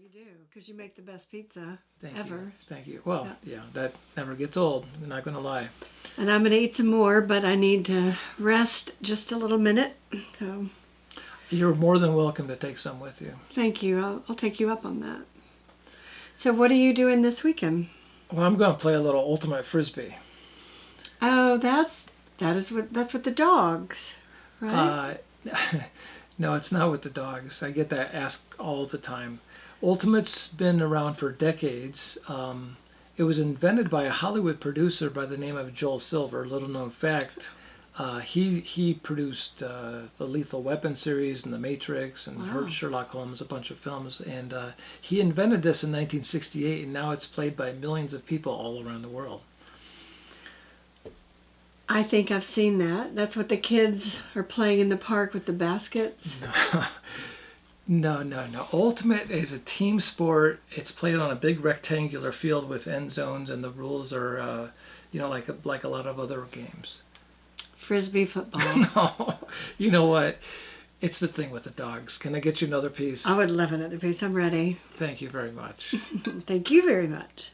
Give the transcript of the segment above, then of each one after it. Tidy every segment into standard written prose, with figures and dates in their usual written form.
you do, because you make the best pizza Thank ever. you. Thank you. Well, Yeah. that never gets old. I'm not going to lie. And I'm going to eat some more, but I need to rest just a little minute. So You're more than welcome to take some with you. thank you. I'll take you up on that. So what are you doing this weekend? Well, I'm going to play a little ultimate frisbee. Oh, that's with the dogs, right? No, it's not with the dogs. I get that asked all the time. Ultimate's been around for decades. It was invented by a Hollywood producer by the name of Joel Silver. Little known fact. He produced the Lethal Weapon series and The Matrix and Wow. Sherlock Holmes, a bunch of films. And he invented this in 1968, and now it's played by millions of people all around the world. I think I've seen that. That's what the kids are playing in the park with the baskets. No. Ultimate is a team sport. It's played on a big rectangular field with end zones, and the rules are, like a lot of other games. Frisbee football. No, you know what? It's the thing with the dogs. Can I get you another piece? I would love another piece. I'm ready. Thank you very much. Thank you very much.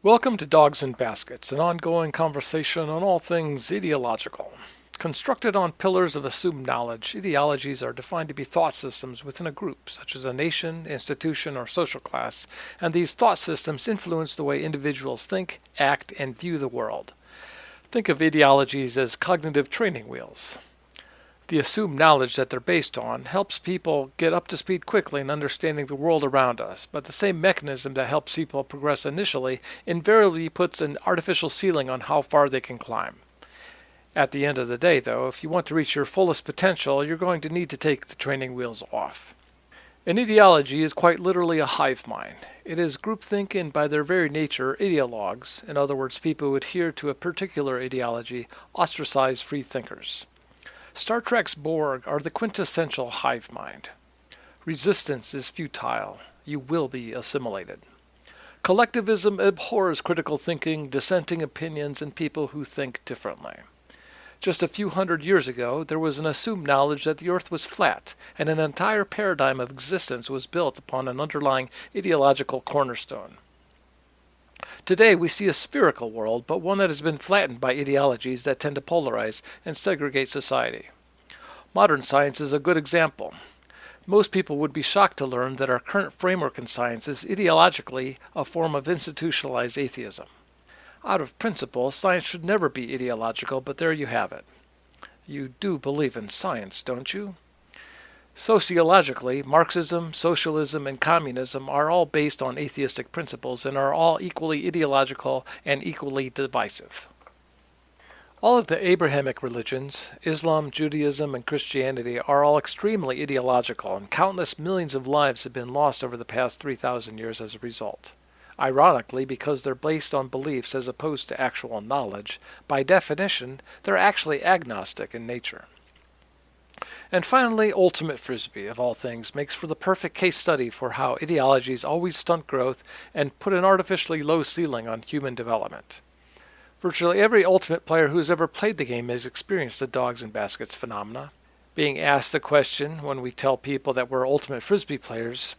Welcome to Dogs and Baskets, an ongoing conversation on all things ideological. Constructed on pillars of assumed knowledge, ideologies are defined to be thought systems within a group, such as a nation, institution, or social class, and these thought systems influence the way individuals think, act, and view the world. Think of ideologies as cognitive training wheels. The assumed knowledge that they're based on helps people get up to speed quickly in understanding the world around us, but the same mechanism that helps people progress initially invariably puts an artificial ceiling on how far they can climb. At the end of the day, though, if you want to reach your fullest potential, you're going to need to take the training wheels off. An ideology is quite literally a hive mind. It is groupthink and by their very nature, ideologues, in other words, people who adhere to a particular ideology, ostracize free thinkers. Star Trek's Borg are the quintessential hive mind. Resistance is futile. You will be assimilated. Collectivism abhors critical thinking, dissenting opinions, and people who think differently. Just a few hundred years ago, there was an assumed knowledge that the earth was flat, and an entire paradigm of existence was built upon an underlying ideological cornerstone. Today we see a spherical world, but one that has been flattened by ideologies that tend to polarize and segregate society. Modern science is a good example. Most people would be shocked to learn that our current framework in science is ideologically a form of institutionalized atheism. Out of principle, science should never be ideological, but there you have it. You do believe in science, don't you? Sociologically, Marxism, socialism, and communism are all based on atheistic principles and are all equally ideological and equally divisive. All of the Abrahamic religions, Islam, Judaism, and Christianity, are all extremely ideological, and countless millions of lives have been lost over the past 3,000 years as a result. Ironically, because they're based on beliefs as opposed to actual knowledge, by definition, they're actually agnostic in nature. And finally, ultimate frisbee, of all things, makes for the perfect case study for how ideologies always stunt growth and put an artificially low ceiling on human development. Virtually every ultimate player who has ever played the game has experienced the dogs and baskets phenomena. Being asked the question when we tell people that we're ultimate frisbee players,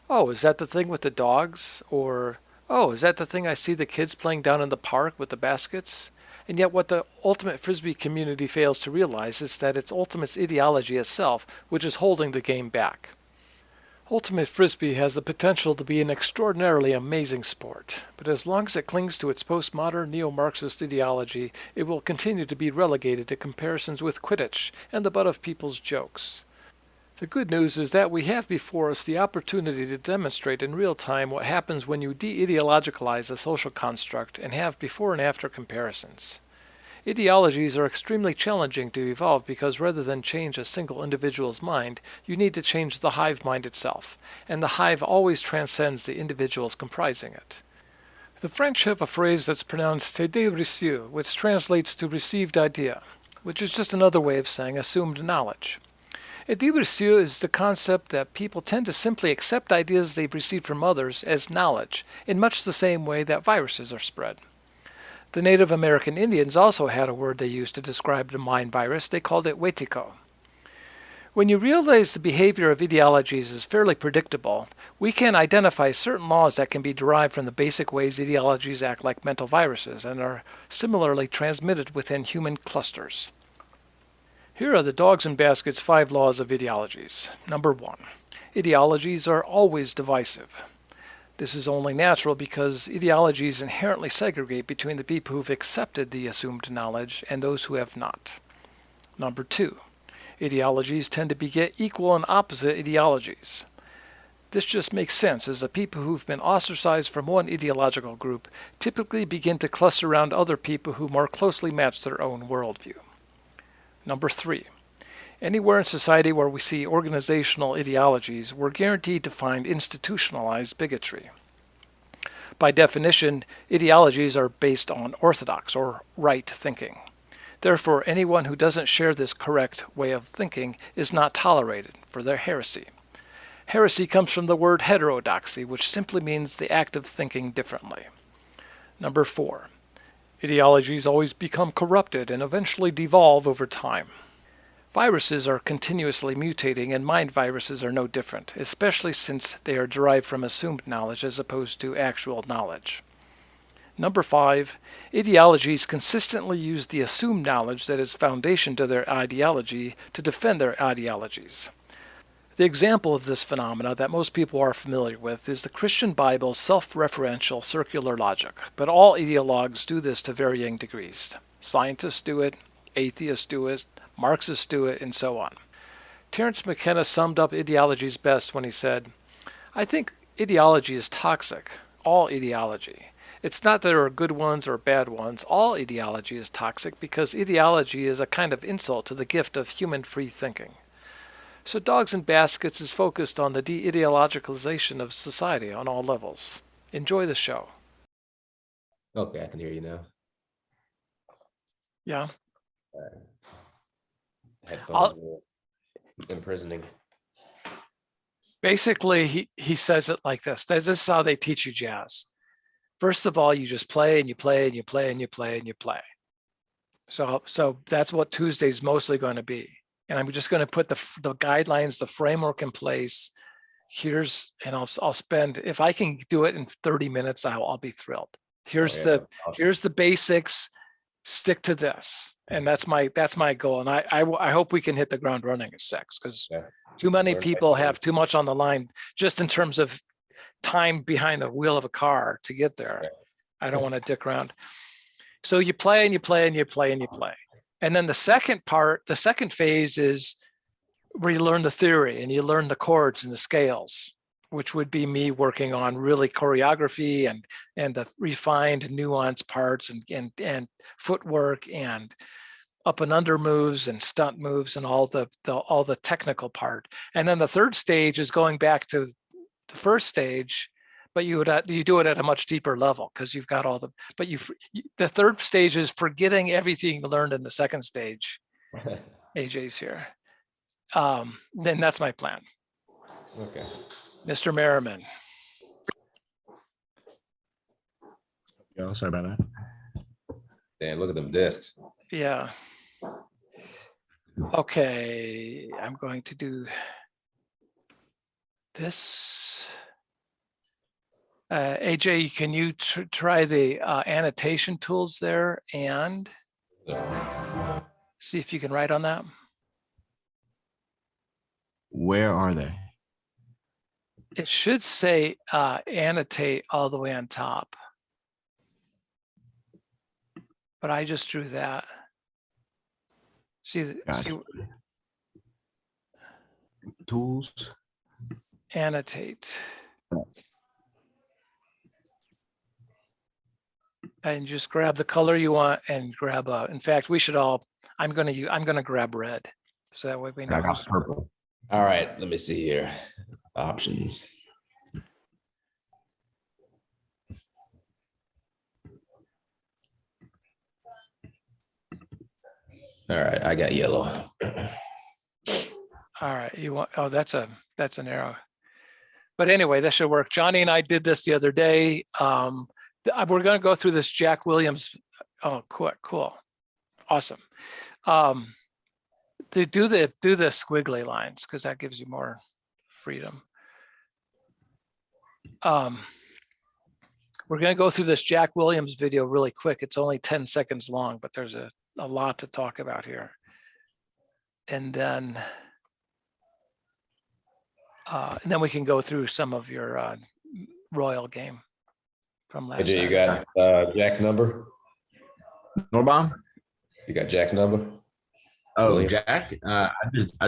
"Oh, is that the thing with the dogs?" Or, "Oh, is that the thing I see the kids playing down in the park with the baskets?" And yet what the ultimate frisbee community fails to realize is that it's ultimate's ideology itself which is holding the game back. Ultimate frisbee has the potential to be an extraordinarily amazing sport, but as long as it clings to its postmodern neo-Marxist ideology, it will continue to be relegated to comparisons with Quidditch and the butt of people's jokes. The good news is that we have before us the opportunity to demonstrate in real time what happens when you de-ideologicalize a social construct and have before and after comparisons. Ideologies are extremely challenging to evolve because rather than change a single individual's mind, you need to change the hive mind itself, and the hive always transcends the individuals comprising it. The French have a phrase that's pronounced idée reçue, which translates to received idea, which is just another way of saying assumed knowledge. Idée reçue is the concept that people tend to simply accept ideas they've received from others as knowledge, in much the same way that viruses are spread. The Native American Indians also had a word they used to describe the mind virus. They called it wetiko. When you realize the behavior of ideologies is fairly predictable, we can identify certain laws that can be derived from the basic ways ideologies act like mental viruses and are similarly transmitted within human clusters. Here are the Dogs and Baskets 5 laws of ideologies. Number 1. Ideologies are always divisive. This is only natural because ideologies inherently segregate between the people who've accepted the assumed knowledge and those who have not. Number 2. Ideologies tend to beget equal and opposite ideologies. This just makes sense, as the people who've been ostracized from one ideological group typically begin to cluster around other people who more closely match their own worldview. Number 3. Anywhere in society where we see organizational ideologies, we're guaranteed to find institutionalized bigotry. By definition, ideologies are based on orthodox or right thinking. Therefore, anyone who doesn't share this correct way of thinking is not tolerated for their heresy. Heresy comes from the word heterodoxy, which simply means the act of thinking differently. Number 4. Ideologies always become corrupted and eventually devolve over time. Viruses are continuously mutating, and mind viruses are no different, especially since they are derived from assumed knowledge as opposed to actual knowledge. Number 5, ideologies consistently use the assumed knowledge that is foundation to their ideology to defend their ideologies. The example of this phenomena that most people are familiar with is the Christian Bible's self-referential circular logic, but all ideologues do this to varying degrees. Scientists do it, atheists do it, Marxists do it, and so on. Terence McKenna summed up ideologies best when he said, "I think ideology is toxic, all ideology. It's not that there are good ones or bad ones. All ideology is toxic because ideology is a kind of insult to the gift of human free thinking." So Dogs and Baskets is focused on the de-ideologicalization of society on all levels. Enjoy the show. Okay, I can hear you now. Yeah. Headphones were imprisoning. Basically, he says it like this. This is how they teach you jazz. First of all, you just play and you play and you play and you play and you play. So that's what Tuesday's mostly going to be. And I'm just going to put the guidelines, the framework in place. I'll spend, if I can do it in 30 minutes, I'll be thrilled. Here's the basics. Stick to this, and that's my goal. And I hope we can hit the ground running at 6, because too many people have too much on the line just in terms of time behind the wheel of a car to get there. I don't want to dick around. So you play and you play and you play and you play. And then the second phase is where you learn the theory and you learn the chords and the scales, which would be me working on really choreography and the refined nuanced parts and footwork and up and under moves and stunt moves and all the technical part. And then the third stage is going back to the first stage, but you do it at a much deeper level because you've got the third stage is forgetting everything you learned in the second stage. AJ's here. Then that's my plan. Okay. Mr. Merriman. Yeah, sorry about that. Damn, look at them discs. Yeah. Okay, I'm going to do this. AJ, can you try the annotation tools there and see if you can write on that? Where are they? It should say annotate all the way on top. But I just drew that. See, Tools. Annotate. And just grab the color you want and grab in fact, we should all, I'm gonna grab red. So that way we know. I got purple. All right, let me see here. Options. All right, I got yellow. All right, you want, that's an arrow. But anyway, this should work. Johnny and I did this the other day. We're going to go through this Jack Williams. Oh, cool. Awesome. They do the squiggly lines because that gives you more freedom. We're going to go through this Jack Williams video really quick. It's only 10 seconds long, but there's a lot to talk about here. And then we can go through some of your Royal game from last AJ, you Saturday. got Jack's number? Norbom? You got Jack's number? Oh, William? Jack? I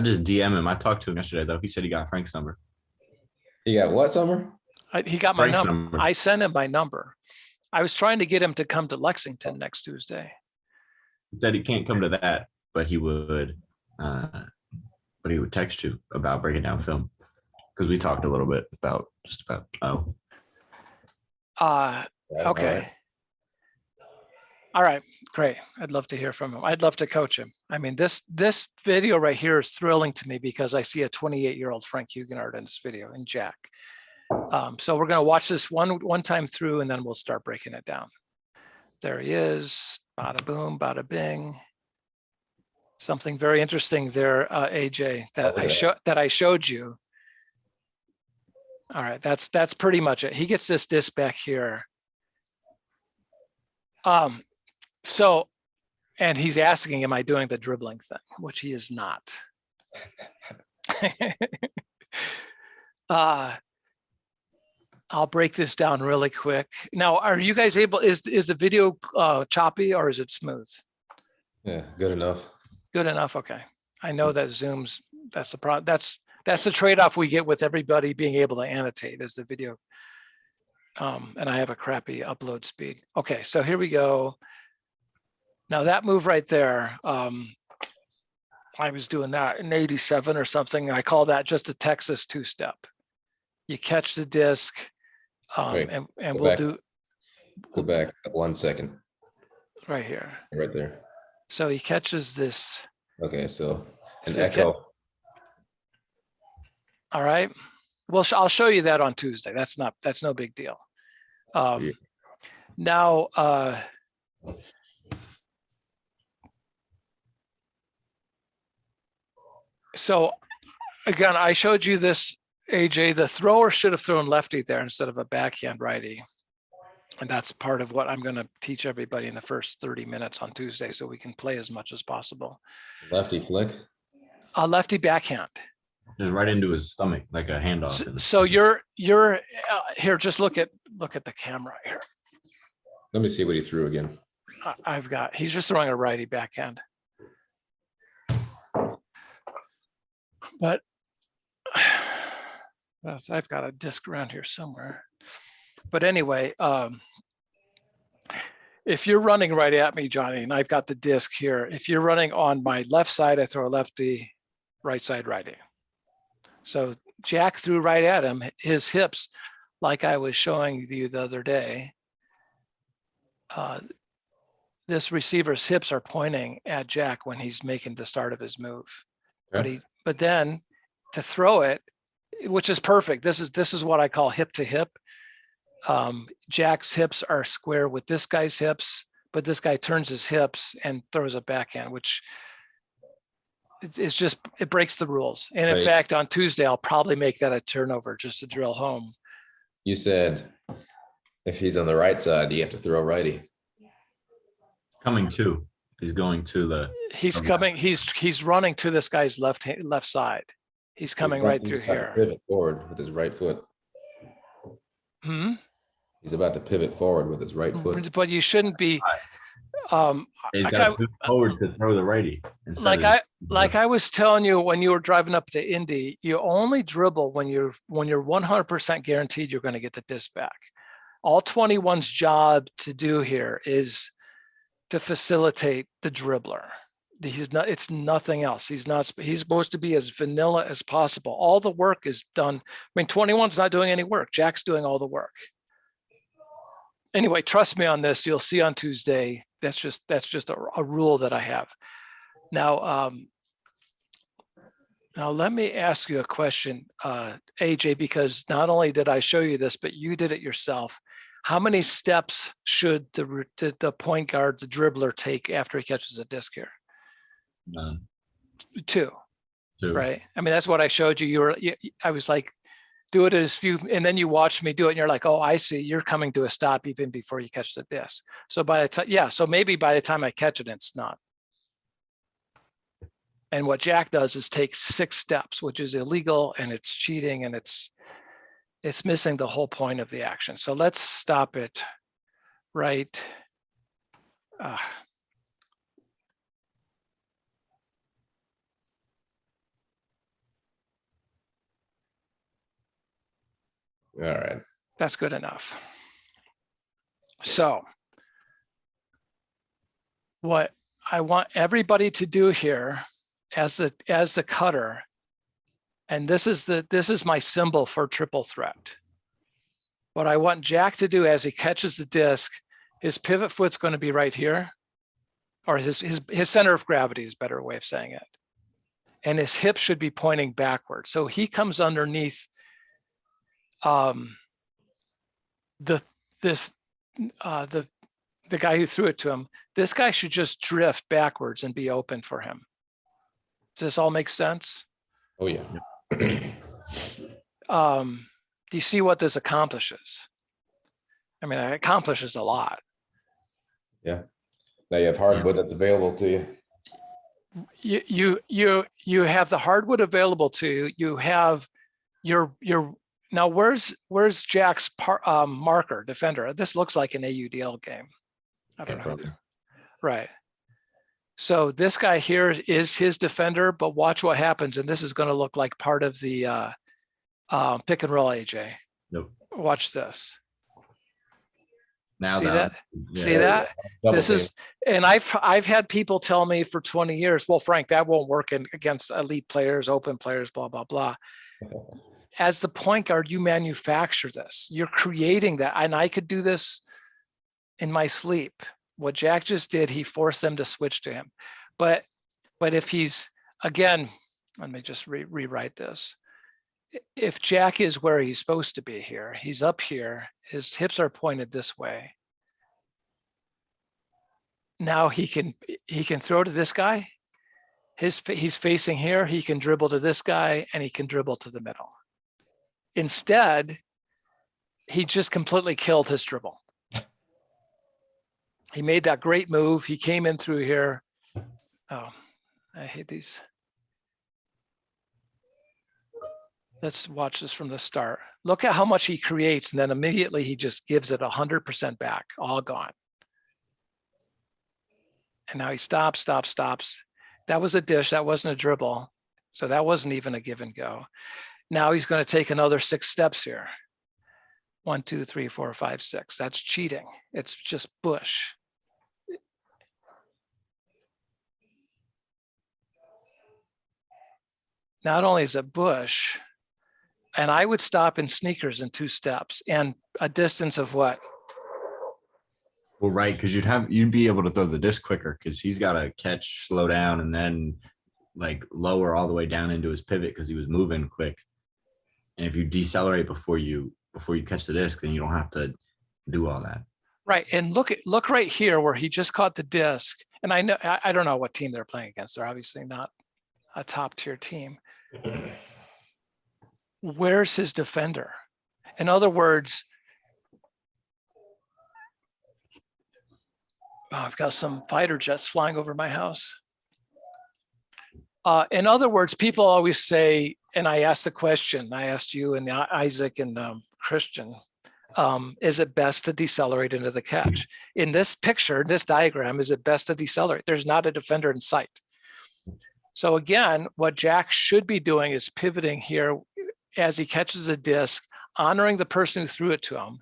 just DM him. I talked to him yesterday though. He said he got Frank's number. You got what number? He got my Frank's number. I sent him my number. I was trying to get him to come to Lexington next Tuesday. He said he can't come to that, but he would text you about breaking down film. Because we talked a little bit about Okay. All right, great. I'd love to hear from him. I'd love to coach him. I mean, this video right here is thrilling to me because I see a 28-year-old Frank Huguenard in this video, in Jack. So we're going to watch this one time through, and then we'll start breaking it down. There he is. Bada boom, bada bing. Something very interesting there, AJ, that I showed you. All right, that's pretty much it. He gets this disc back here. So, and he's asking, am I doing the dribbling thing? Which he is not. I'll break this down really quick. Now, are you guys able, is the video choppy or is it smooth? Yeah, good enough. Good enough, okay. I know that Zoom's, that's the problem. That's the trade-off we get with everybody being able to annotate is the video. And I have a crappy upload speed. Okay, so here we go. Now that move right there, I was doing that in 87 or something. I call that just a Texas two-step. You catch the disc, Wait, and go we'll back. do 1 second. right here. Right there. So he catches this. Okay, so an So echo. All right. Well, I'll show you that on Tuesday. That's no big deal. Yeah. Now, so again, I showed you this, AJ. The thrower should have thrown lefty there instead of a backhand righty. And that's part of what I'm going to teach everybody in the first 30 minutes on Tuesday so we can play as much as possible. Lefty flick. A lefty backhand. just right into his stomach, like a handoff. So you're here, just look at the camera here. Let me see what he threw again. He's just throwing a righty backhand. But I've got a disc around here somewhere. But anyway, if you're running right at me, Johnny, and I've got the disc here, if you're running on my left side, I throw a lefty, right side righty. So Jack threw right at him, his hips, like I was showing you the other day. This receiver's hips are pointing at Jack when he's making the start of his move. Okay. But then to throw it, which is perfect. This is what I call hip to hip. Jack's hips are square with this guy's hips, but this guy turns his hips and throws a backhand, which it breaks the rules. And in Right. fact, on Tuesday, I'll probably make that a turnover just to drill home. You said if he's on the right side, you have to throw righty. Coming to. He's going to the. He's Okay. coming. He's running to this guy's left side. He's coming He's right about through to here. Pivot forward with his right foot. Hmm? He's about to pivot forward with his right foot. But you shouldn't be. He's I got got- to move forward to throw the righty. instead Like of- I was telling you when you were driving up to Indy, you only dribble when you're 100% guaranteed you're going to get the disc back. All 21's job to do here is to facilitate the dribbler. It's nothing else. He's supposed to be as vanilla as possible. All the work is done. I mean, 21's not doing any work. Jack's doing all the work. Anyway, trust me on this. You'll see on Tuesday. That's just a rule that I have. Now, let me ask you a question, AJ, because not only did I show you this, but you did it yourself. How many steps should the point guard, the dribbler, take after he catches a disc here? None. two, Two. right? I mean, that's what I showed you. I was like, do it as few, and then you watched me do it, and you're like, oh, I see. You're coming to a stop even before you catch the disc. So by the time, yeah, so maybe by the time I catch it, it's not. And what Jack does is take 6 steps, which is illegal, and it's cheating, and it's missing the whole point of the action. So let's stop it right. All right. That's good enough. So what I want everybody to do here as the cutter, and this is my symbol for triple threat. What I want Jack to do as he catches the disc, his pivot foot's going to be right here, or his center of gravity is a better way of saying it. And his hip should be pointing backward. So he comes underneath the guy who threw it to him. This guy should just drift backwards and be open for him. Does this all make sense? Oh yeah. Do you see what this accomplishes? I mean, it accomplishes a lot. Yeah. Now you have hardwood that's available to you. You have the hardwood available to you. You have your now where's Jack's marker defender? This looks like an AUDL game. I don't know. Right. So this guy here is his defender, but watch what happens, and this is going to look like part of the pick and roll, AJ. Nope. Watch this. Now See that? that? See that? Double This team. is, and I've had people tell me for 20 years, well, Frank, that won't work against elite players, open players, blah, blah, blah. As the point guard, you manufacture this. You're creating that. And I could do this in my sleep. What Jack just did, he forced them to switch to him. But if he's, again, let me just rewrite this. If Jack is where he's supposed to be here, he's up here, his hips are pointed this way. Now he can throw to this guy. He's facing here, he can dribble to this guy, and he can dribble to the middle. Instead, he just completely killed his dribble. He made that great move. He came in through here. Oh, I hate these. Let's watch this from the start. Look at how much he creates, and then immediately he just gives it 100% back, all gone. And now he stops. That was a dish, that wasn't a dribble. So that wasn't even a give and go. Now he's going to take another 6 steps here. 1, 2, 3, 4, 5, 6. That's cheating. It's just bush. Not only is it bush, and I would stop in sneakers in 2 steps and a distance of what? Well, right, because you'd be able to throw the disc quicker because he's got to catch, slow down, and then like lower all the way down into his pivot because he was moving quick. And if you decelerate before you catch the disc, then you don't have to do all that. Right, and look right here where he just caught the disc. And I don't know what team they're playing against. They're obviously not a top tier team. Where's his defender? In other words, I've got some fighter jets flying over my house. In other words, people always say, and I asked the question, I asked you and Isaac and Christian, is it best to decelerate into the catch? In this picture, this diagram, is it best to decelerate? There's not a defender in sight. So again, what Jack should be doing is pivoting here as he catches a disc, honoring the person who threw it to him.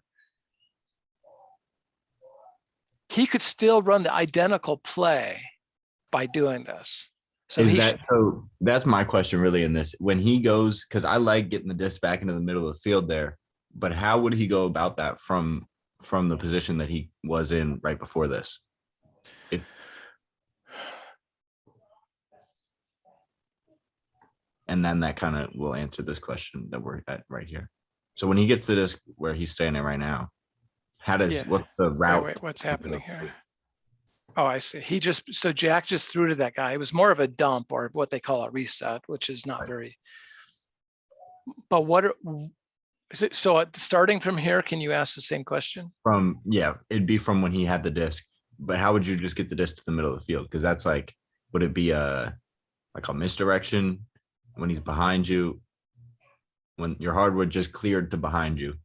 He could still run the identical play by doing this. So so that's my question really in this. When he goes, because I like getting the disc back into the middle of the field there, but how would he go about that from the position that he was in right before this? And then that kind of will answer this question that we're at right here. So when he gets to this where he's standing right now, what's the route? Wait, what's happening here? Oh, I see. So Jack just threw to that guy. It was more of a dump or what they call a reset, which is not very, but is it? So starting from here, can you ask the same question? It'd be from when he had the disc. But how would you just get the disc to the middle of the field? Because that's like, would it be a misdirection when he's behind you? When your hardwood just cleared to behind you,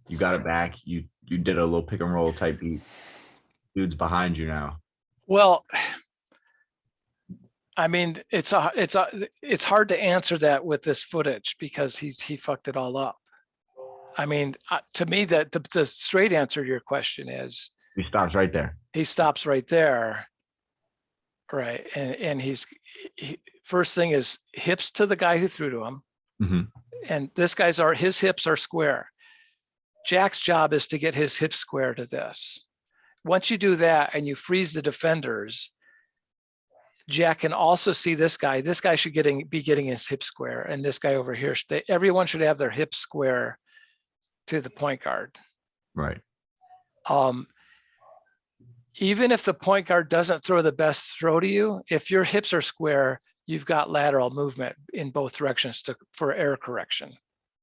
you got it back. You did a little pick and roll type beat. Dude's behind you now. Well, I mean, it's hard to answer that with this footage because he fucked it all up. I mean, to me, that the straight answer to your question is He stops right there. he stops right there, right? And first thing is hips to the guy who threw to him, Mhm. and his hips are square. Jack's job is to get his hips square to this. Once you do that and you freeze the defenders, Jack can also see this guy. This guy should be getting his hip square, and this guy over here, everyone should have their hips square to the point guard. Right. Even if the point guard doesn't throw the best throw to you, if your hips are square, you've got lateral movement in both directions for error correction.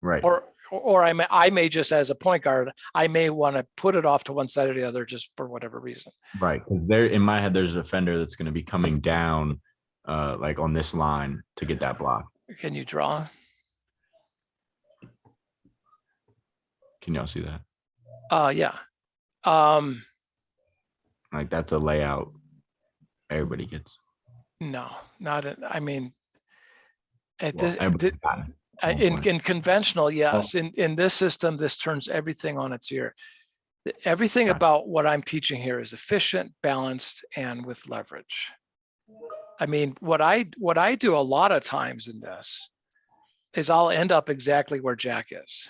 Right. Or I may just, as a point guard, I may want to put it off to one side or the other just for whatever reason. Right. Because there, in my head, there's a defender that's going to be coming down, like on this line to get that block. Can you draw? Can y'all see that? Yeah. Like that's a layout everybody gets. No, not. I mean, Everybody's got it. in conventional, yes. In this system, this turns everything on its ear. Everything about what I'm teaching here is efficient, balanced, and with leverage. I mean, what I do a lot of times in this is I'll end up exactly where Jack is.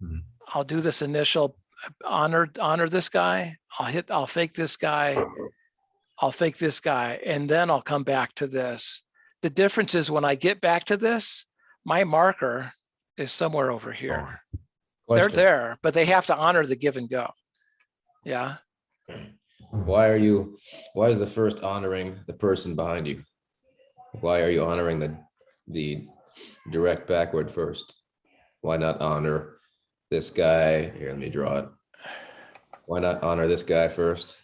Mhm. I'll do this initial honor this guy. I'll fake this guy. I'll fake this guy, and then I'll come back to this. The difference is when I get back to this, my marker is somewhere over here. Question. They're there, but they have to honor the give and go. Yeah. Why is the first honoring the person behind you? Why are you honoring the direct backward first? Why not honor this guy? Here, let me draw it. Why not honor this guy first?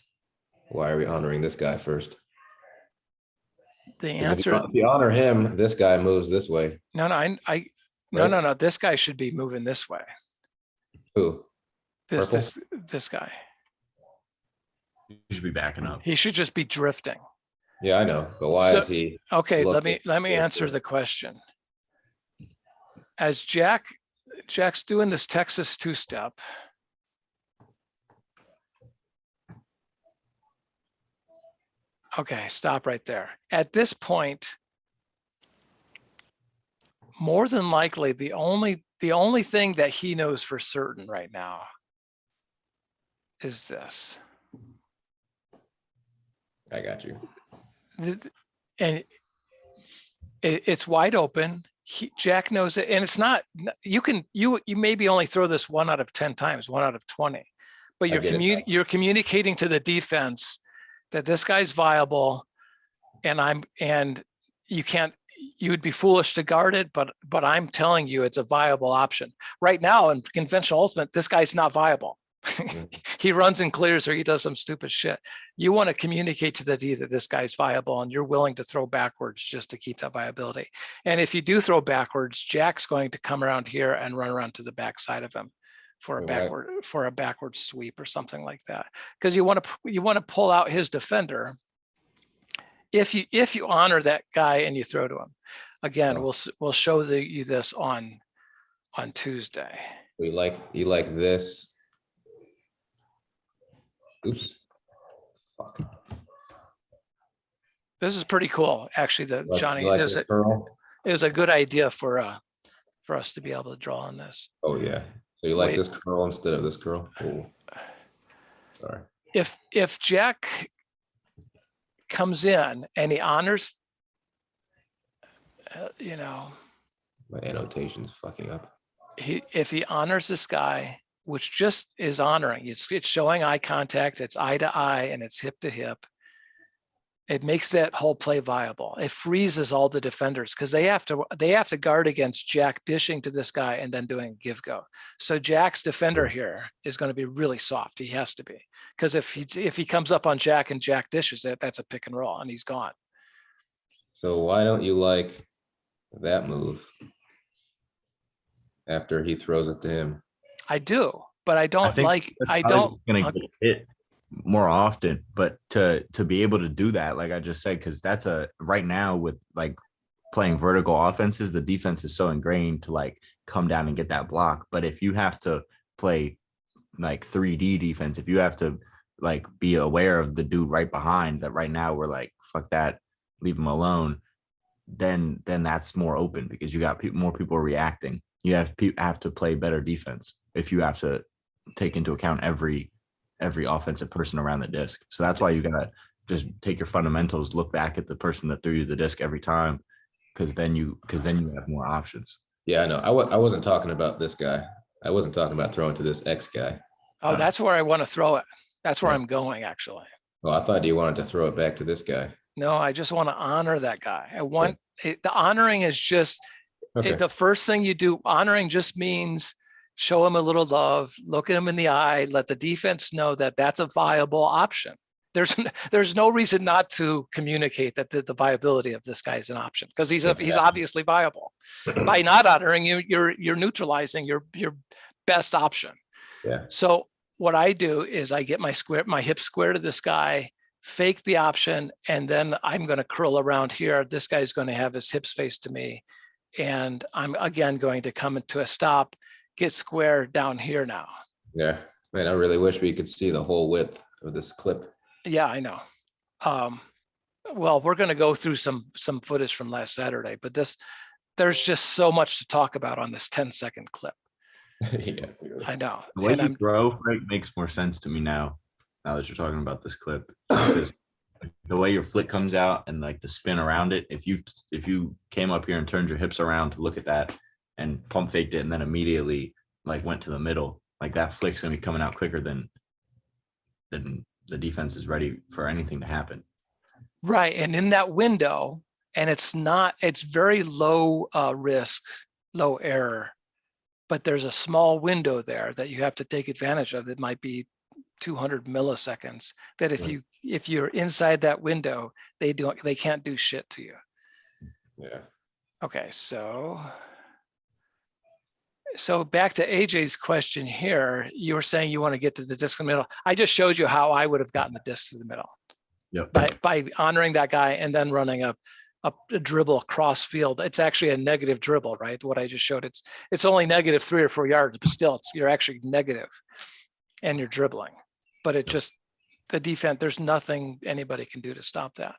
Why are we honoring this guy first? The 'Cause answer. if you honor him, this guy moves this way. No. No. This guy should be moving this way. Who? This guy. You should be backing up. He should just be drifting. Yeah, I know, but why So- is he? Okay, let me Looking. answer the question. As Jack's doing this Texas two-step. Okay, stop right there. At this point, more than likely, the only thing that he knows for certain right now is this. I got you. And it's wide open. Jack knows it, and it's not. You maybe only throw this 1 out of 10 times, 1 out of 20, but I get it. you're communicating to the defense that this guy's viable, and you can't. You would be foolish to guard it, but I'm telling you, it's a viable option right now. In conventional ultimate, this guy's not viable. He runs and clears, or he does some stupid shit. You want to communicate to the D that this guy's viable, and you're willing to throw backwards just to keep that viability. And if you do throw backwards, Jack's going to come around here and run around to the back side of him for a backward sweep or something like that. Because you want to pull out his defender. If you honor that guy and you throw to him, again, we'll show you this on Tuesday. You like this. Oops. Fuck. This is pretty cool, actually. Johnny, You like it this curl? was a good idea for us to be able to draw on this. Oh yeah. So you like Wait. this curl instead of this curl? Oh. Sorry. If Jack comes in and he honors, My annotation's fucking up. if he honors this guy, which just is honoring, it's showing eye contact, it's eye to eye, and it's hip to hip. It makes that whole play viable. It freezes all the defenders because they have to guard against Jack dishing to this guy and then doing give go. So Jack's defender here is going to be really soft. He has to be, because if he comes up on Jack and Jack dishes it, that's a pick and roll and he's gone. So why don't you like that move after he throws it to him? I do, but I I don't think like. that's I probably don't. gonna get hit more often, but to be able to do that, like I just said, because that's right now with like playing vertical offenses, the defense is so ingrained to like come down and get that block. But if you have to play like 3D defense, if you have to like be aware of the dude right behind that right now, we're like, fuck that, leave him alone, then that's more open because you got more people reacting. You have to play better defense if you have to take into account every offensive person around the disc. So that's why you gotta just take your fundamentals, look back at the person that threw you the disc every time, because then you have more options. Yeah, I know. I wasn't talking about this guy. I wasn't talking about throwing to this X guy. Oh, that's where I want to throw it. That's where Yeah. I'm going, actually. Well, I thought you wanted to throw it back to this guy. No, I just want to honor that guy. I want the honoring is just Okay. the first thing you do. Honoring just means show him a little love, look at him in the eye, let the defense know that that's a viable option. There's no reason not to communicate that the viability of this guy is an option because he's obviously viable. By not honoring you, you're neutralizing your best option. Yeah. So what I do is I get my hip square to this guy, fake the option, and then I'm going to curl around here. This guy's going to have his hips face to me, and I'm again going to come into a stop, get square down here now. Yeah. Man, I really wish we could see the whole width of this clip. Yeah, I know. Well, we're going to go through some footage from last Saturday, but there's just so much to talk about on this 10-second clip. Yeah. Really. I know. The way And you throw makes more sense to me now that you're talking about this clip. Because the way your flick comes out and like the spin around it, if you came up here and turned your hips around to look at that and pump faked it and then immediately like went to the middle, like that flick's gonna be coming out quicker than the defense is ready for anything to happen. Right. And in that window, and it's very low risk, low error, but there's a small window there that you have to take advantage of. It might be 200 milliseconds that if you're inside that window, they can't do shit to you. Yeah. Okay. So back to AJ's question here, you were saying you want to get to the disc in the middle. I just showed you how I would have gotten the disc to the middle. Yep. By honoring that guy and then running a dribble across field. It's actually a negative dribble, right? What I just showed, it's only negative 3 or 4 yards, but still you're actually negative and you're dribbling. But it just, the defense, there's nothing anybody can do to stop that.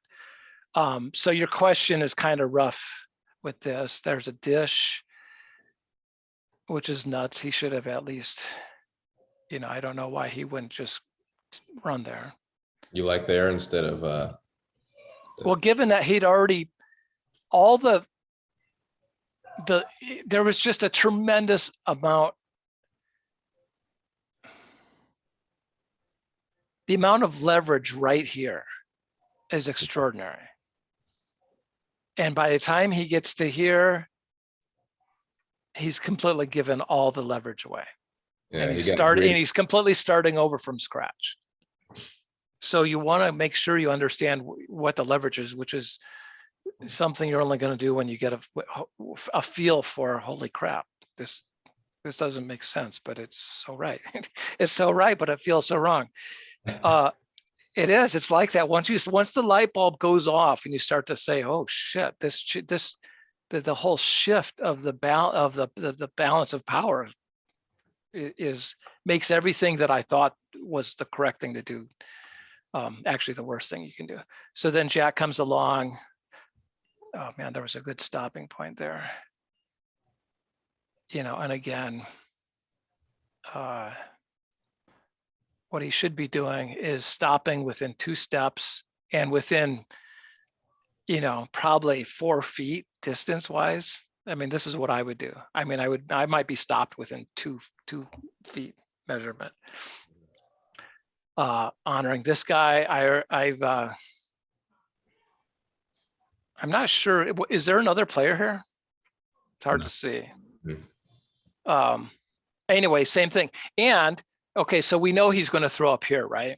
So your question is kind of rough with this. There's a dish, which is nuts. He should have at least, I don't know why he wouldn't just run there. You like there instead of well, given that he'd already there was just a tremendous amount. The amount of leverage right here is extraordinary. And by the time he gets to here, he's completely given all the leverage away. yeah, And he's completely starting over from scratch. So you want to make sure you understand what the leverage is, which is something you're only going to do when you get a feel for, holy crap, this doesn't make sense, but it's so right. It's so right, but it feels so wrong. It is. It's like that. Once the light bulb goes off and you start to say, oh shit, the whole shift of the balance of power makes everything that I thought was the correct thing to do actually the worst thing you can do. So then Jack comes along. Oh man, there was a good stopping point there. And again, what he should be doing is stopping within 2 steps and within, probably 4 feet distance wise. I mean, this is what I would do. I mean, I might be stopped within 2 feet measurement. Honoring this guy, I'm not sure. Is there another player here? It's hard to see. Anyway, same thing. And okay, so we know he's going to throw up here, right?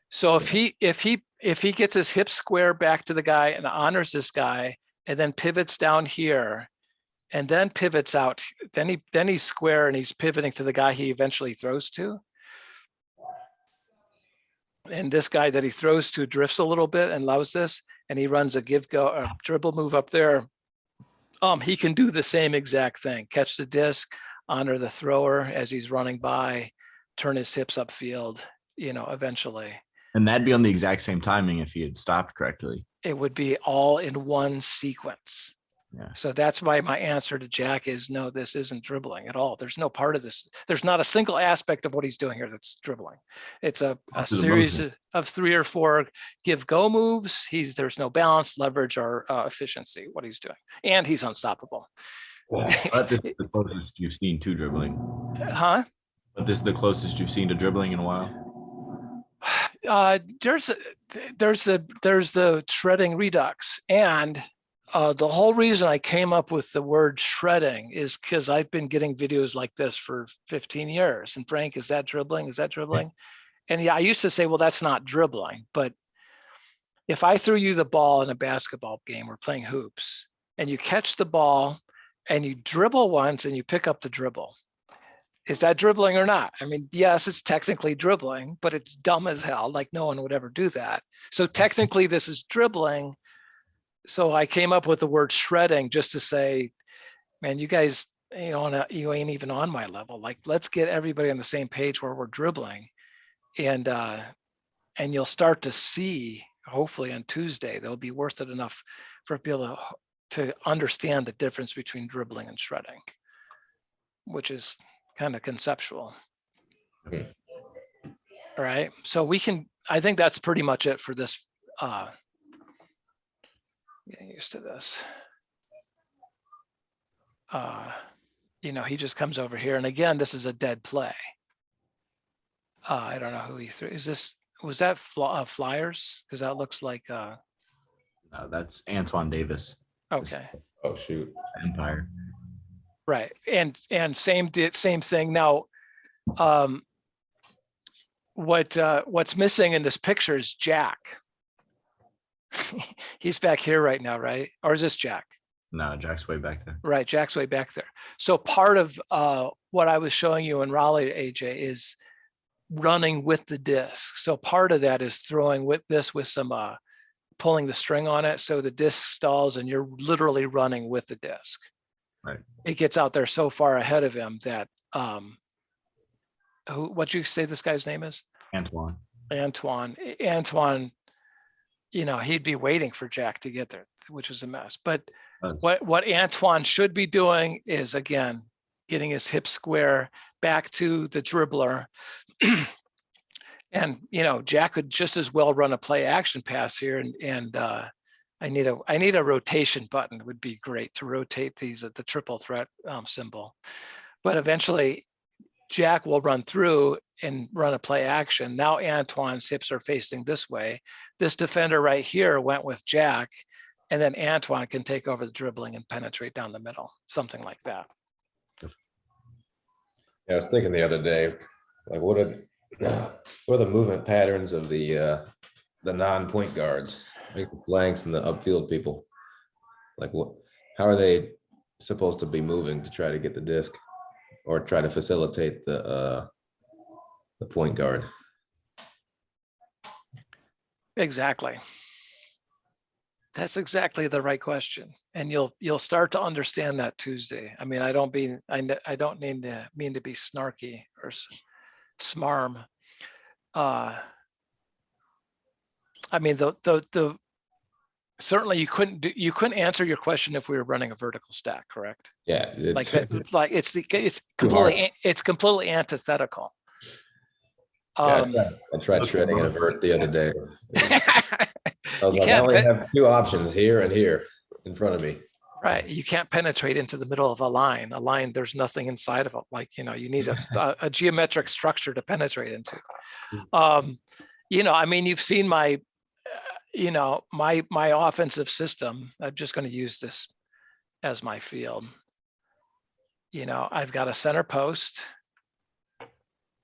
So if he gets his hip square back to the guy and honors this guy, and then pivots down here, and then pivots out, then he's square and he's pivoting to the guy he eventually throws to. And this guy that he throws to drifts a little bit and allows this, and he runs a dribble move up there. He can do the same exact thing: catch the disc, honor the thrower as he's running by, turn his hips upfield, eventually. And that'd be on the exact same timing if he had stopped correctly. It would be all in one sequence. Yeah. So that's why my answer to Jack is no, this isn't dribbling at all. There's no part of this. There's not a single aspect of what he's doing here that's dribbling. It's a series of 3 or 4 give-go moves. There's no balance, leverage, or efficiency, what he's doing. And he's unstoppable. But this is the closest you've seen to dribbling. Huh? But this is the closest you've seen to dribbling in a while. There's the shredding redux, and the whole reason I came up with the word shredding is because I've been getting videos like this for 15 years. And Frank, is that dribbling? Is that dribbling? And yeah, I used to say, well, that's not dribbling. But if I threw you the ball in a basketball game, we're playing hoops, and you catch the ball and you dribble once and you pick up the dribble, is that dribbling or not? I mean, yes, it's technically dribbling, but it's dumb as hell. Like no one would ever do that. So technically this is dribbling. So I came up with the word shredding just to say, man, you guys, you ain't even on my level. Like, let's get everybody on the same page where we're dribbling. And you'll start to see, hopefully on Tuesday, they'll be worth it enough for people to understand the difference between dribbling and shredding, which is kind of conceptual. Okay. All right. So I think that's pretty much it for this. Getting used to this. He just comes over here. And again, this is a dead play. I don't know who he threw. Was that Flyers? Because that looks like. That's Antoine Davis. Okay. Oh, shoot. Empire. Right. And same thing. Now, what's missing in this picture is Jack. He's back here right now, right? Or is this Jack? No, Jack's way back there. Right, Jack's way back there. So part of what I was showing you in Raleigh, AJ, is running with the disc. So part of that is throwing with some pulling the string on it, so the disc stalls and you're literally running with the disc. Right. It gets out there so far ahead of him that what'd you say this guy's name is? Antoine. He'd be waiting for Jack to get there, which is a mess. But what Antoine should be doing is, again, getting his hip square back to the dribbler. And, Jack could just as well run a play action pass here. And I need a rotation button. It would be great to rotate these at the triple threat symbol. But eventually Jack will run through and run a play action. Now Antoine's hips are facing this way. This defender right here went with Jack, and then Antoine can take over the dribbling and penetrate down the middle, something like that. Yeah, I was thinking the other day, like what are the movement patterns of the non-point guards, like the flanks and the upfield people? Like how are they supposed to be moving to try to get the disc or try to facilitate the point guard? Exactly. That's exactly the right question, and you'll start to understand that Tuesday. I mean, I don't mean to be snarky or smarm. I mean, the certainly you couldn't answer your question if we were running a vertical stack, correct? Yeah, it's completely antithetical. I tried shredding in a vert the other day. I only have 2 options, here and here in front of me. Right. You can't penetrate into the middle of a line. A line, there's nothing inside of it. Like, you need a geometric structure to penetrate into. I mean, you've seen my, my offensive system, I'm just going to use this as my field. I've got a center post.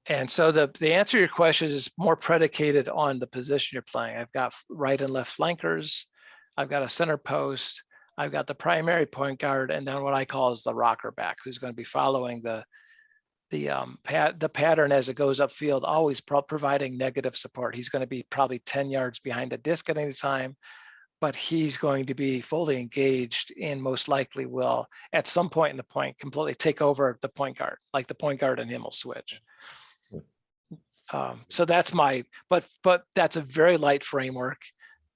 And so the answer to your question is more predicated on the position you're playing. I've got right and left flankers. I've got a center post. I've got the primary point guard, and then what I call is the rocker back, who's going to be following the pattern as it goes upfield, always providing negative support. He's going to be probably 10 yards behind the disc at any time, but he's going to be fully engaged and most likely will, at some point in the point, completely take over the point guard, like the point guard and him will switch. So that's but that's a very light framework.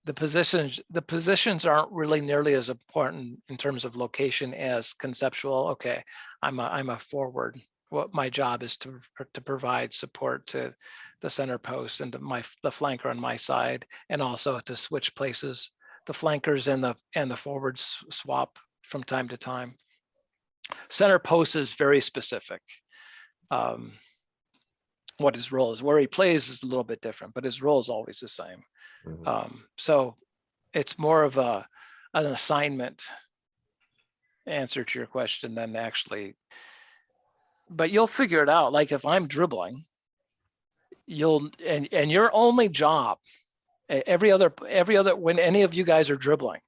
The positions aren't really nearly as important in terms of location as conceptual. Okay, I'm a forward. What my job is to provide support to the center post and to the flanker on my side, and also to switch places. The flankers and the forwards swap from time to time. Center post is very specific. What his role is, where he plays is a little bit different, but his role is always the same. So it's more of an assignment answer to your question than actually, but you'll figure it out. Like if I'm dribbling, and your only job, every other, when any of you guys are dribbling,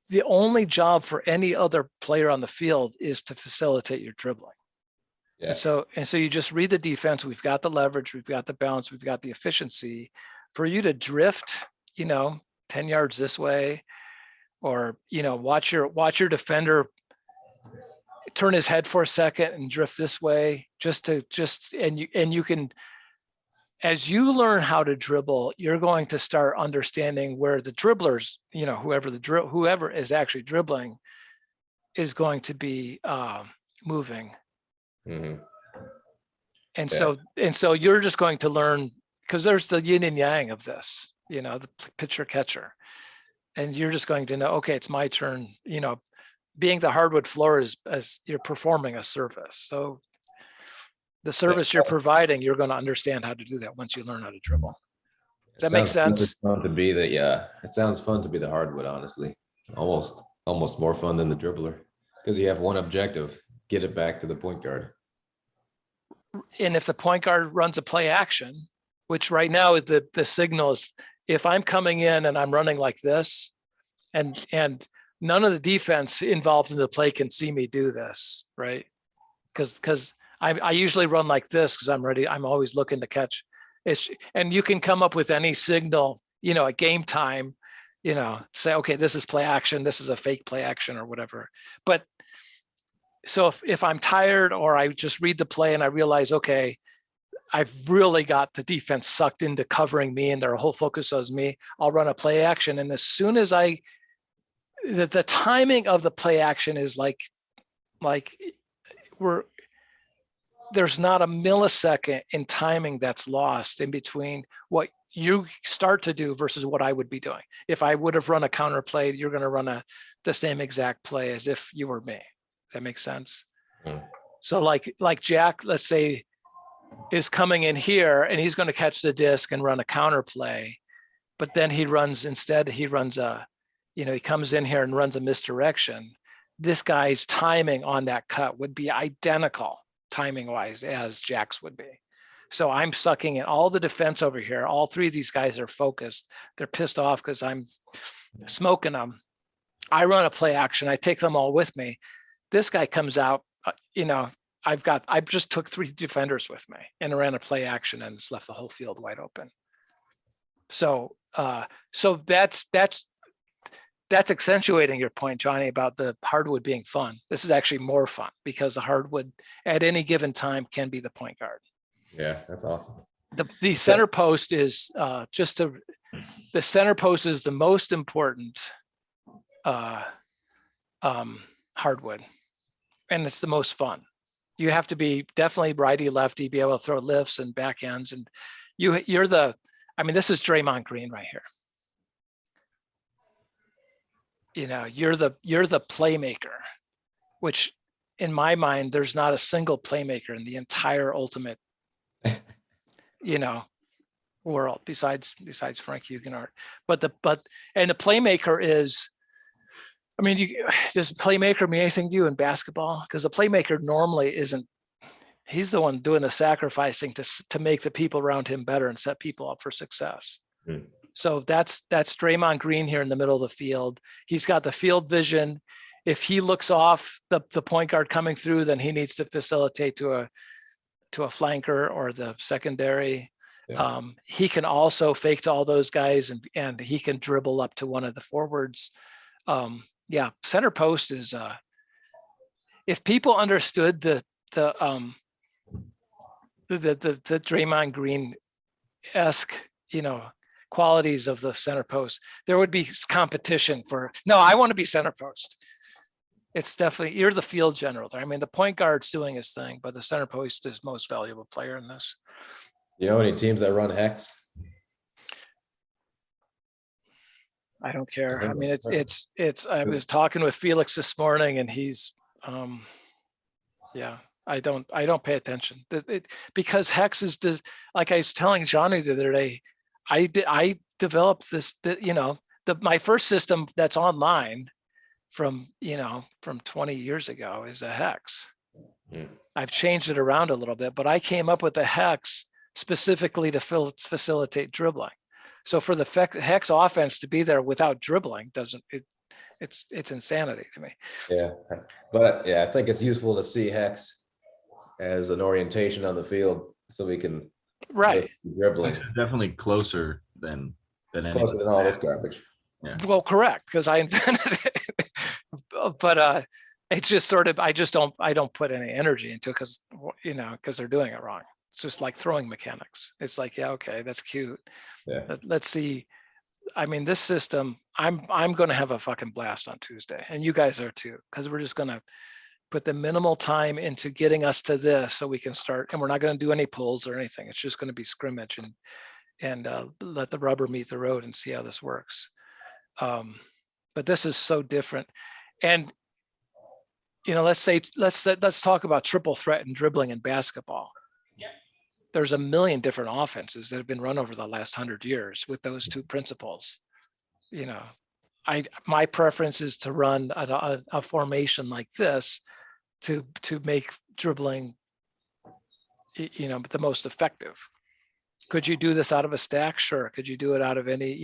the only job for any other player on the field is to facilitate your dribbling. Yeah. And so you just read the defense. We've got the leverage, we've got the balance, we've got the efficiency for you to drift, 10 yards this way, or, watch your defender turn his head for a second and drift this way, and you can, as you learn how to dribble, you're going to start understanding where the dribblers, whoever is actually dribbling is going to be moving. Mhm. And Yeah. so you're just going to learn, because there's the yin and yang of this, the pitcher catcher, and you're just going to know, okay, it's my turn. Being the hardwood floor is as you're performing a service. So the service you're providing, you're going to understand how to do that once you learn how to dribble. Does that make sense? Fun to be it sounds fun to be the hardwood, honestly. Almost more fun than the dribbler, because you have one objective: get it back to the point guard. And if the point guard runs a play action, which right now the signal is, if I'm coming in and I'm running like this, and none of the defense involved in the play can see me do this, right? Because I usually run like this because I'm ready. I'm always looking to catch. And you can come up with any signal, at game time, say, okay, this is play action, this is a fake play action or whatever. But so if I'm tired, or I just read the play and I realize, okay, I've really got the defense sucked into covering me and their whole focus is me, I'll run a play action. And as soon as the timing of the play action is like there's not a millisecond in timing that's lost in between what you start to do versus what I would be doing. If I would have run a counter play, you're going to run the same exact play as if you were me. That makes sense. So like Jack, let's say, is coming in here and he's going to catch the disc and run a counter play, but then he comes in here and runs a misdirection. This guy's timing on that cut would be identical timing wise as Jack's would be. So I'm sucking in all the defense over here. All three of these guys are focused. They're pissed off because I'm smoking them. I run a play action. I take them all with me. This guy comes out, I just took 3 defenders with me and ran a play action and it's left the whole field wide open. So that's accentuating your point, Johnny, about the hardwood being fun. This is actually more fun because the hardwood at any given time can be the point guard. Yeah, that's awesome. The center post is the center post is the most important hardwood, and it's the most fun. You have to be definitely righty lefty, be able to throw lifts and backhands, and this is Draymond Green right here. You're the playmaker, which in my mind, there's not a single playmaker in the entire ultimate, world besides Frank Huguenot. But the playmaker is, I mean, does playmaker mean anything to you in basketball? Because the playmaker normally isn't. He's the one doing the sacrificing to make the people around him better and set people up for success. Hmm. So that's Draymond Green here in the middle of the field. He's got the field vision. If he looks off the point guard coming through, then he needs to facilitate to a flanker or the secondary. Yeah. He can also fake to all those guys, and he can dribble up to one of the forwards. Center post is if people understood the Draymond Green-esque, qualities of the center post, there would be competition for, no, I want to be center post. It's definitely, you're the field general there. I mean, the point guard's doing his thing, but the center post is most valuable player in this. You know any teams that run hex? I don't care. I mean, I was talking with Felix this morning, and he's, I don't pay attention because hex is like I was telling Johnny the other day. I developed this, my first system that's online from 20 years ago is a hex. Mm. I've changed it around a little bit, but I came up with a hex specifically to facilitate dribbling. So for the hex offense to be there without dribbling it's insanity to me. Yeah, but I think it's useful to see hex as an orientation on the field so we can Right. dribbling. It's definitely closer than It's closer than all this garbage. Yeah. Well, correct, because I invented it. But it's just sort of, I don't put any energy into it because they're doing it wrong. It's just like throwing mechanics. It's like, yeah, okay, that's cute. Yeah. Let's see. I mean, this system, I'm going to have a fucking blast on Tuesday, and you guys are too, because we're just going to put the minimal time into getting us to this so we can start, and we're not going to do any pulls or anything. It's just going to be scrimmage and let the rubber meet the road and see how this works. But this is so different. And let's talk about triple threat and dribbling in basketball. There's a million different offenses that have been run over the last 100 years with those two principles. My preference is to run a formation like this to make dribbling, the most effective. Could you do this out of a stack? Sure. Could you do it out of any,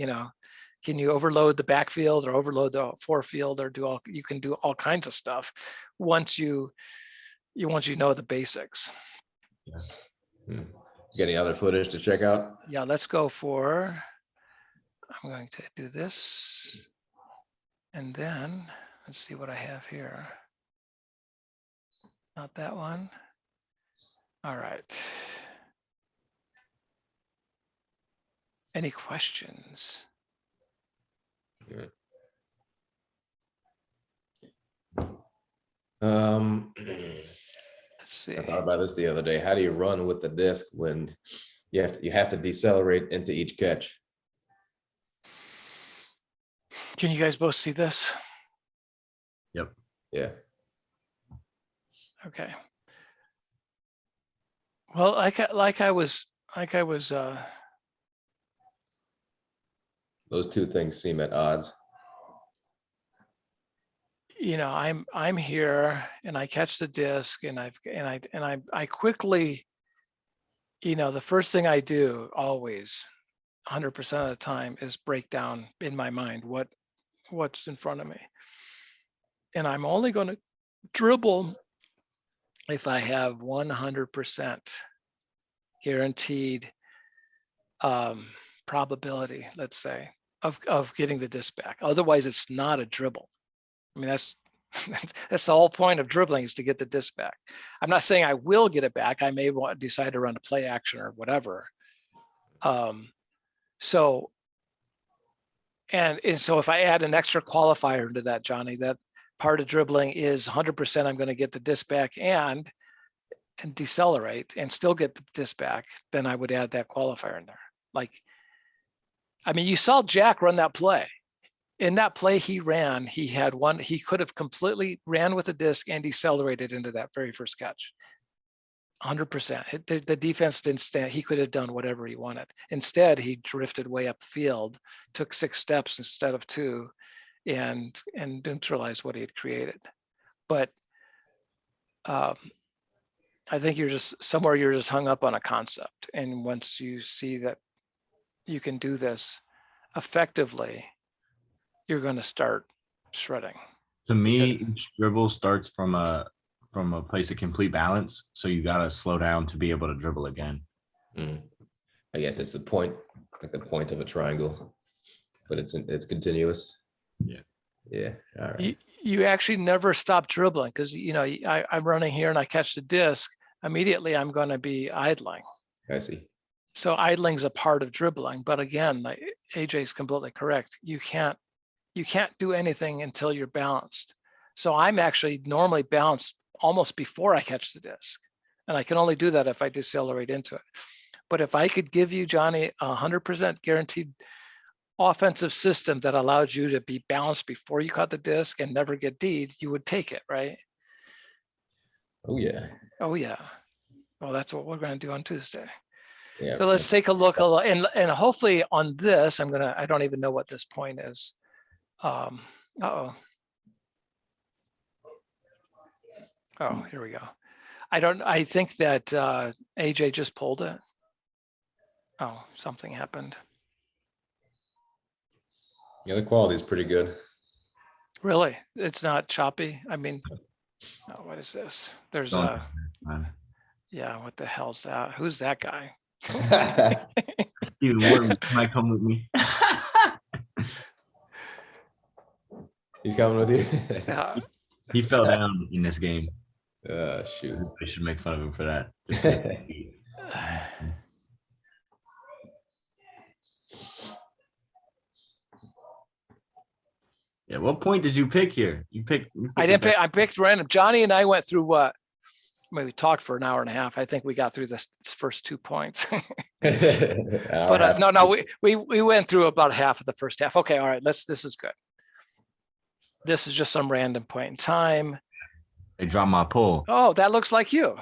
can you overload the backfield or overload the forefield or you can do all kinds of stuff once you know the basics. Yeah. Get any other footage to check out? Yeah, let's go for, I'm going to do this. And then let's see what I have here. Not that one. All right. Any questions? Good. Let's see. I thought about this the other day. How do you run with the disc when you have to decelerate into each catch? Can you guys both see this? Yep. Yeah. Okay. Well, like I was Those two things seem at odds. I'm here and I catch the disc and I quickly, the first thing I do always 100% of the time is break down in my mind what's in front of me. And I'm only going to dribble if I have 100% guaranteed probability, let's say, of getting the disc back. Otherwise, it's not a dribble. I mean, that's the whole point of dribbling, is to get the disc back. I'm not saying I will get it back. I may decide to run a play action or whatever. So if I add an extra qualifier into that, Johnny, that part of dribbling is 100% I'm going to get the disc back and decelerate and still get the disc back, then I would add that qualifier in there. Like, I mean, you saw Jack run that play. In that play he ran, he could have completely ran with the disc and decelerated into that very first catch. 100%. The defense didn't stand. He could have done whatever he wanted. Instead, he drifted way upfield, took 6 steps instead of 2, and neutralized what he had created. But I think you're just hung up on a concept. And once you see that you can do this effectively, you're going to start shredding. To me, each dribble starts from a place of complete balance. So you got to slow down to be able to dribble again. I guess it's the point, like the point of a triangle, but it's continuous. Yeah. Yeah. All right. You actually never stop dribbling because, I'm running here and I catch the disc. Immediately, I'm going to be idling. I see. So idling's a part of dribbling. But again, like AJ's completely correct. You can't do anything until you're balanced. So I'm actually normally balanced almost before I catch the disc. And I can only do that if I decelerate into it. But if I could give you, Johnny, 100% guaranteed offensive system that allowed you to be balanced before you caught the disc and never get D'd, you would take it, right? Oh yeah. Oh yeah. Well, that's what we're going to do on Tuesday. Yeah. So let's take a look, and hopefully on this, I don't even know what this point is. Oh, here we go. I think that AJ just pulled it. Oh, something happened. Yeah, the quality is pretty good. Really? It's not choppy? I mean, oh, what is this? There's yeah, what the hell's that? Who's that guy? Steven Wharton might come with me. He's coming with you. He fell down in this game. Shoot. I should make fun of him for that. Yeah, what point did you pick here? You picked I didn't pick. I picked random. Johnny and I went through what? I mean, we talked for an hour and a half. I think we got through this first 2 points. But no, we went through about half of the first half. Okay, all right. This is good. This is just some random point in time. They dropped my pull. Oh, that looks like you.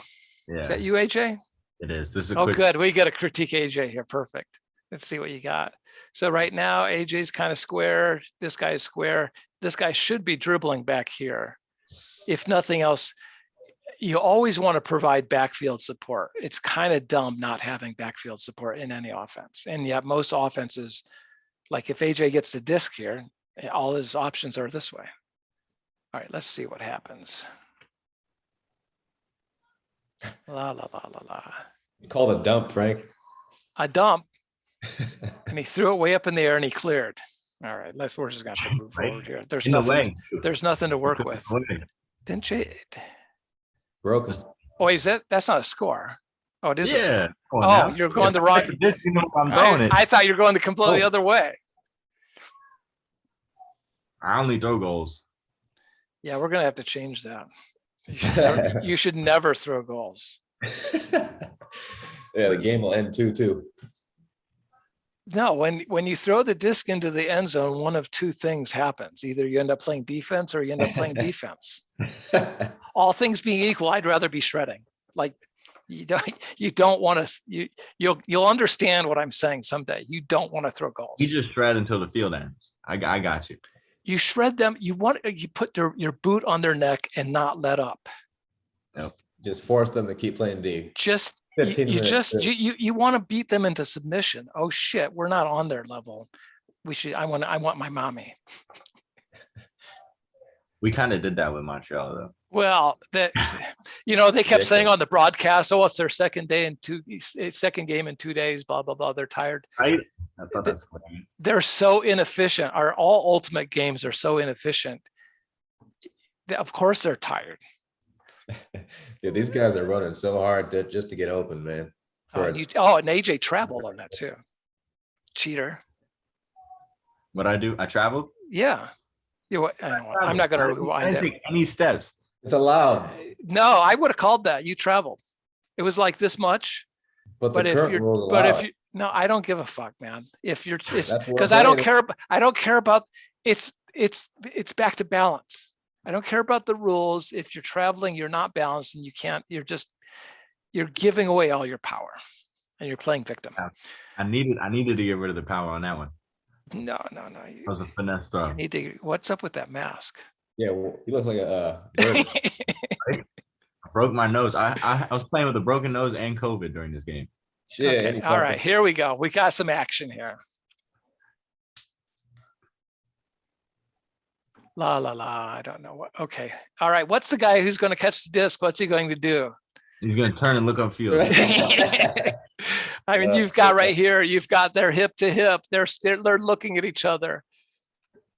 Yeah. Is that you, AJ? It is. This is Oh, good. We got to critique AJ here. Perfect. Let's see what you got. So right now, AJ's kind of square. This guy is square. This guy should be dribbling back here. If nothing else, you always want to provide backfield support. It's kind of dumb not having backfield support in any offense. And yet most offenses, like if AJ gets the disc here, all his options are this way. All right, let's see what happens. La, la, la, la, la. You called a dump, Frank. A dump. And he threw it way up in the air and he cleared. All right, we're just gonna have to move forward here. There's nothing to work with. Didn't you? Broke. Oh, that's not a score. Oh, it is. Yeah. Oh, you're going the wrong. I'm going I thought you were going the completely other way. I only throw goals. Yeah, we're gonna have to change that. You should never throw goals. Yeah, the game will end 2-2. No, when you throw the disc into the end zone, one of two things happens. Either you end up playing defense or you end up playing defense. All things being equal, I'd rather be shredding. Like you don't want to. You'll understand what I'm saying someday. You don't want to throw goals. You just shred until the field ends. I got you. You shred them. You put your boot on their neck and not let up. Yep. Just force them to keep playing D. You want to beat them into submission. Oh shit, we're not on their level. I want my mommy. We kind of did that with Montreal though. Well, they kept saying on the broadcast, "Oh, it's their second game in 2 days." Blah blah blah. They're tired. I thought that's funny. They're so inefficient. All ultimate games are so inefficient. Of course, they're tired. Yeah, these guys are running so hard just to get open, man. And AJ traveled on that too. Cheater. What I do? I traveled. Yeah. I'm not going to rewind I didn't take any steps. It's allowed. No, I would have called that. You traveled. It was like this much. But if you no, I don't give a fuck, man. If you're, because I don't care about it's back to balance. I don't care about the rules. If you're traveling, you're not balanced and you can't, you're giving away all your power and you're playing victim. Yeah. I needed to get rid of the power on that one. No. That was a finesse throw. You need to, what's up with that mask? Yeah, well, you look like a bird. I broke my nose. I was playing with a broken nose and COVID during this game. Shit. Okay, all right, here we go. We got some action here. La, la, la, I don't know what, okay. All right, what's the guy who's gonna catch the disc? What's he going to do? He's gonna turn and look upfield. I mean, you've got right here, you've got their hip to hip. They're looking at each other.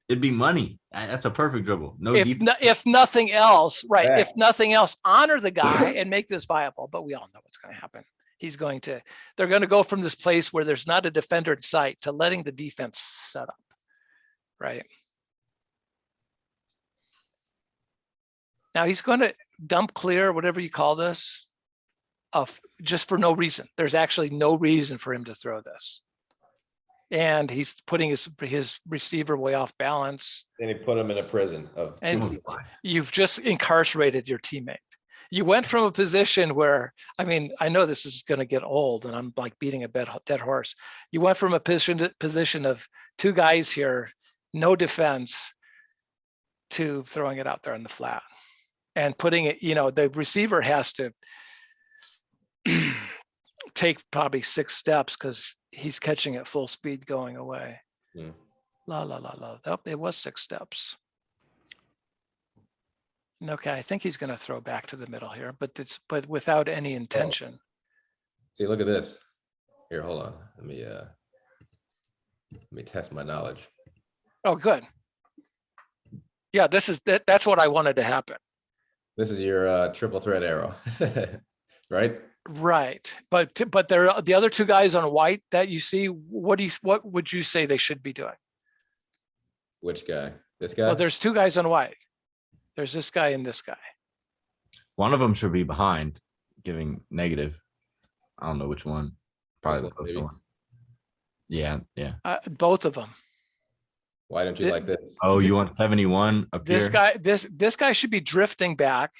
It'd be money. That's a perfect dribble. No If defense. if nothing else, right? Yeah. If nothing else, honor the guy and make this viable. But we all know what's going to happen. They're going to go from this place where there's not a defender in sight to letting the defense set up, right? Now he's going to dump clear, whatever you call this, just for no reason. There's actually no reason for him to throw this. And he's putting his receiver way off balance. And he put him in a prison of And two people. you've just incarcerated your teammate. You went from a position where, I mean, I know this is going to get old and I'm like beating a dead horse. You went from a position of two guys here, no defense, to throwing it out there in the flat and putting it, the receiver has to take probably 6 steps because he's catching it full speed going away. Hmm. La, la, la, la. Oh, it was 6 steps. Okay, I think he's going to throw back to the middle here, but without any intention. See, look at this. Here, hold on. Let me test my knowledge. Oh, good. Yeah, that's what I wanted to happen. This is your triple threat arrow, right? Right, but there are the other 2 guys on white that you see. What would you say they should be doing? Which guy? This guy? Well, there's 2 guys on white. There's this guy and this guy. One of them should be behind, giving negative. I don't know which one. Probably the This one, first maybe? one. Yeah. Both of them. Why don't you like this? Oh, you want 71 up This here? guy, this guy should be drifting back,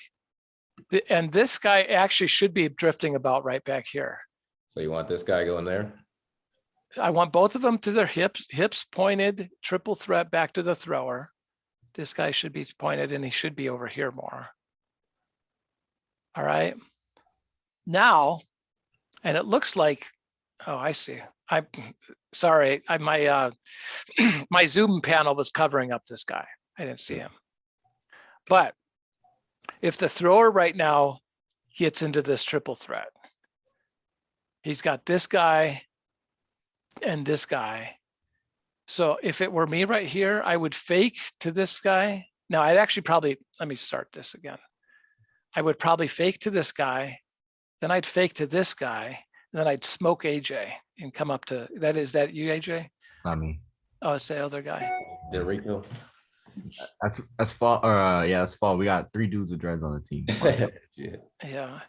and this guy actually should be drifting about right back here. So you want this guy going there? I want both of them to their hips pointed, triple threat back to the thrower. This guy should be pointed and he should be over here more. All right. Now, and it looks like, oh, I see. I'm sorry. My my Zoom panel was covering up this guy. I didn't see him. But if the thrower right now gets into this triple threat, he's got this guy and this guy. So if it were me right here, I would fake to this guy. Now I'd actually probably, let me start this again. I would probably fake to this guy, then I'd fake to this guy, and then I'd smoke AJ and come up to, is that you, AJ? It's not me. Oh, it's the other guy. Rico. That's fall. Yeah, that's fall. We got 3 dudes with dreads on the team. Shit. Yeah.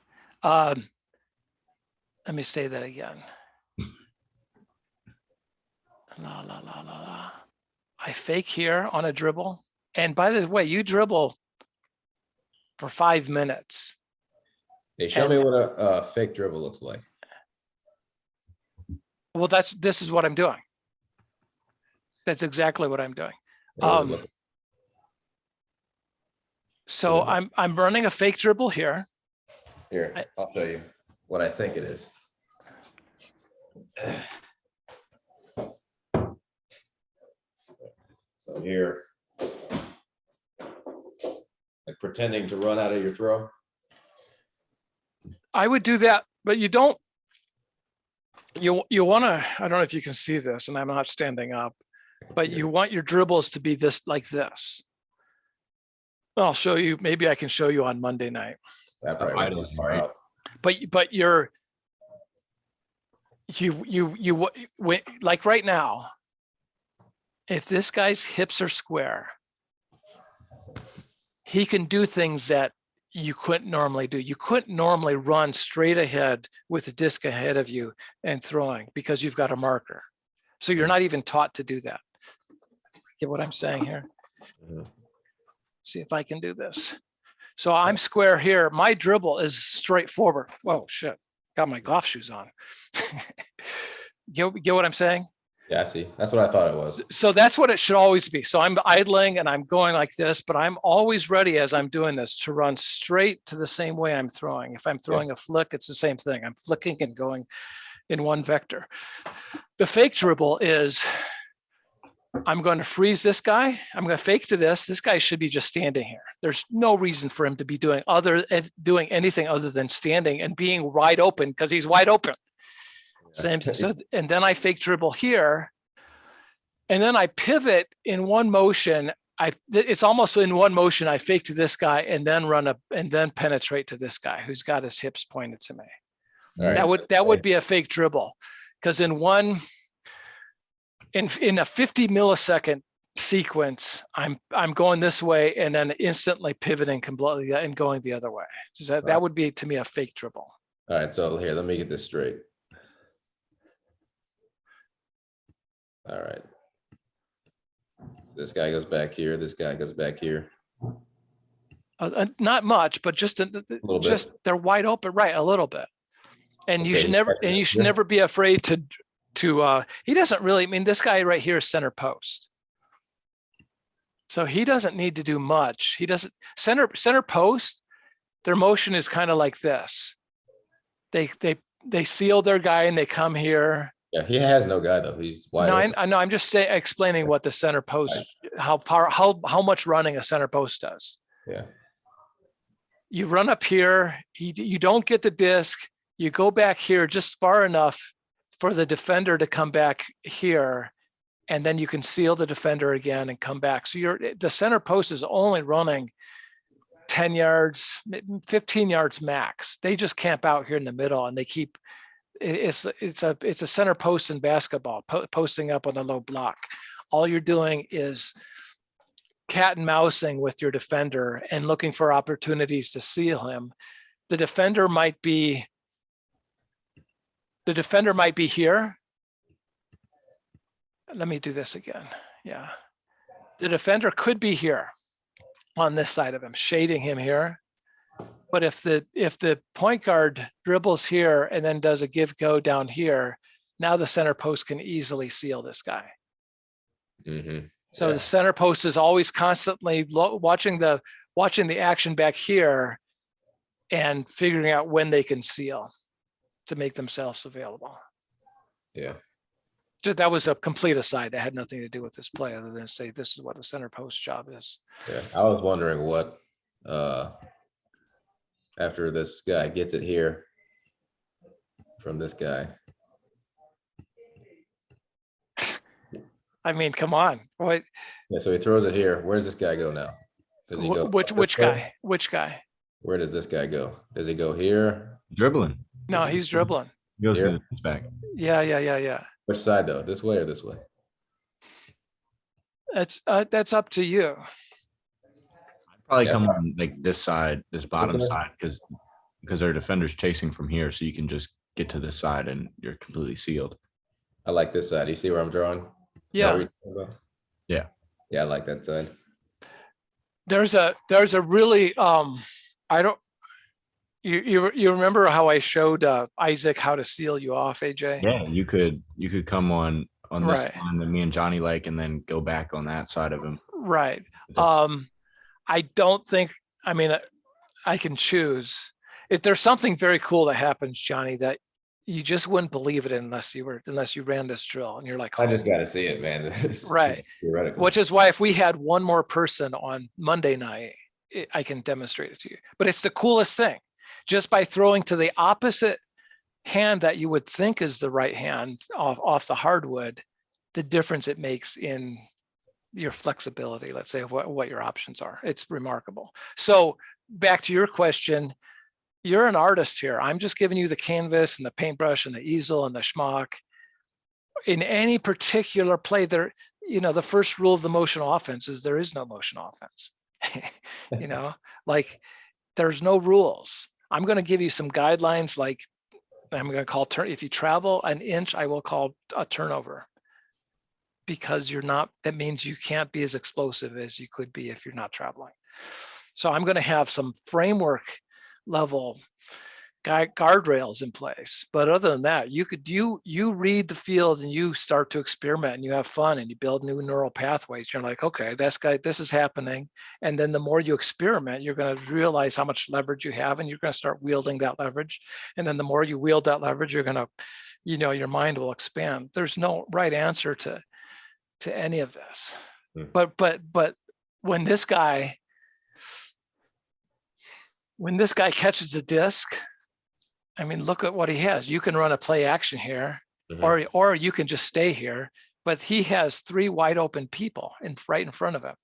Let me say that again. La, la, la, la, la. I fake here on a dribble. And by the way, you dribble for 5 minutes. Hey, show me what a fake dribble looks like. Well, this is what I'm doing. That's exactly what I'm doing. What does it look like? So I'm running a fake dribble here. Here, I'll show you what I think it is. So here, like pretending to run out of your throw. I would do that, but you don't. You want to. I don't know if you can see this, and I'm not standing up, but you want your dribbles to be this like this. I'll show you. Maybe I can show you on Monday night. That probably wouldn't be far Right. out. But you're like right now. If this guy's hips are square, he can do things that you couldn't normally do. You couldn't normally run straight ahead with the disc ahead of you and throwing because you've got a marker. So you're not even taught to do that. Get what I'm saying here? Mhm. See if I can do this. So I'm square here. My dribble is straightforward. Whoa, shit. Got my golf shoes on. Get what I'm saying? Yeah, I see. That's what I thought it was. So that's what it should always be. So I'm idling and I'm going like this, but I'm always ready as I'm doing this to run straight to the same way I'm throwing. If I'm throwing a flick, it's the same thing. I'm flicking and going in one vector. The fake dribble is I'm going to freeze this guy. I'm going to fake to this. This guy should be just standing here. There's no reason for him to be doing anything other than standing and being wide open because he's wide open. Same. So, and then I fake dribble here, and then I pivot in one motion. It's almost in one motion. I fake to this guy and then and then penetrate to this guy who's got his hips pointed to me. Right. That would be a fake dribble, because in a 50 millisecond sequence, I'm going this way and then instantly pivoting completely and going the other way. So that would be to me a fake dribble. All right. So here, let me get this straight. All right. This guy goes back here. This guy goes back here. Not much, but just little bit. They're wide open, right? A little bit. And you Okay, should never be afraid to. He doesn't really. I mean, this guy right here is center post, so he doesn't need to do much. He doesn't center post. Their motion is kind of like this. They seal their guy and they come here. Yeah, he has no guy though. He's wide open. I know. I'm just explaining what the center post, how much running a center post does. Yeah. You run up here. You don't get the disc. You go back here just far enough for the defender to come back here, and then you can seal the defender again and come back. So the center post is only running 10 yards, 15 yards max. They just camp out here in the middle and they keep. It's a center post in basketball, posting up on the low block. All you're doing is cat and mousing with your defender and looking for opportunities to seal him. The defender might be here. Let me do this again. Yeah. The defender could be here on this side of him, shading him here. But if the point guard dribbles here and then does a give go down here, now the center post can easily seal this guy. Mm-hmm. So the center post is always constantly watching the action back here and figuring out when they can seal to make themselves available. Yeah. Just, that was a complete aside. That had nothing to do with this play other than say this is what the center post job is. Yeah. I was wondering what after this guy gets it here from this guy. I mean, come on. What? Yeah, so he throws it here. Where does this guy go now? Does he go? Which guy? Which guy? Where does this guy go? Does he go here? Dribbling. No, he's dribbling. He goes Here? to his back. Yeah. Which side though? This way or this way? That's up to you. Probably Yeah. come on like this side, this bottom Okay. side, because our defender's chasing from here, so you can just get to this side and you're completely sealed. I like this side. You see where I'm drawing? Yeah. Yeah. Yeah, I like that side. There's a really I don't. You remember how I showed Isaac how to seal you off, AJ? Yeah, you could come on this Right. line that me and Johnny like, and then go back on that side of him. Right. I don't think. I mean, I can choose. If there's something very cool that happens, Johnny, that you just wouldn't believe it unless you ran this drill, and you're like, I just got to see it, man. This is Right. theoretical. which is why if we had one more person on Monday night, I can demonstrate it to you. But it's the coolest thing. Just by throwing to the opposite hand that you would think is the right hand off the hardwood, the difference it makes in your flexibility, let's say, of what your options are. It's remarkable. So back to your question, you're an artist here. I'm just giving you the canvas and the paintbrush and the easel and the schmuck. In any particular play, there, the first rule of the motion offense is there is no motion offense. Like there's no rules. I'm going to give you some guidelines, like I'm going to call if you travel an inch, I will call a turnover, because that means you can't be as explosive as you could be if you're not traveling. So I'm going to have some framework level guardrails in place. But other than that, you read the field and you start to experiment and you have fun and you build new neural pathways. You're like, okay, this is happening. And then the more you experiment, you're going to realize how much leverage you have, and you're going to start wielding that leverage. And then the more you wield that leverage, you're going to, your mind will expand. There's no right answer to any of this. But when this guy catches the disc, I mean, look at what he has. You can run a play action here, or you can just stay here. But he has 3 wide open people right in front of him.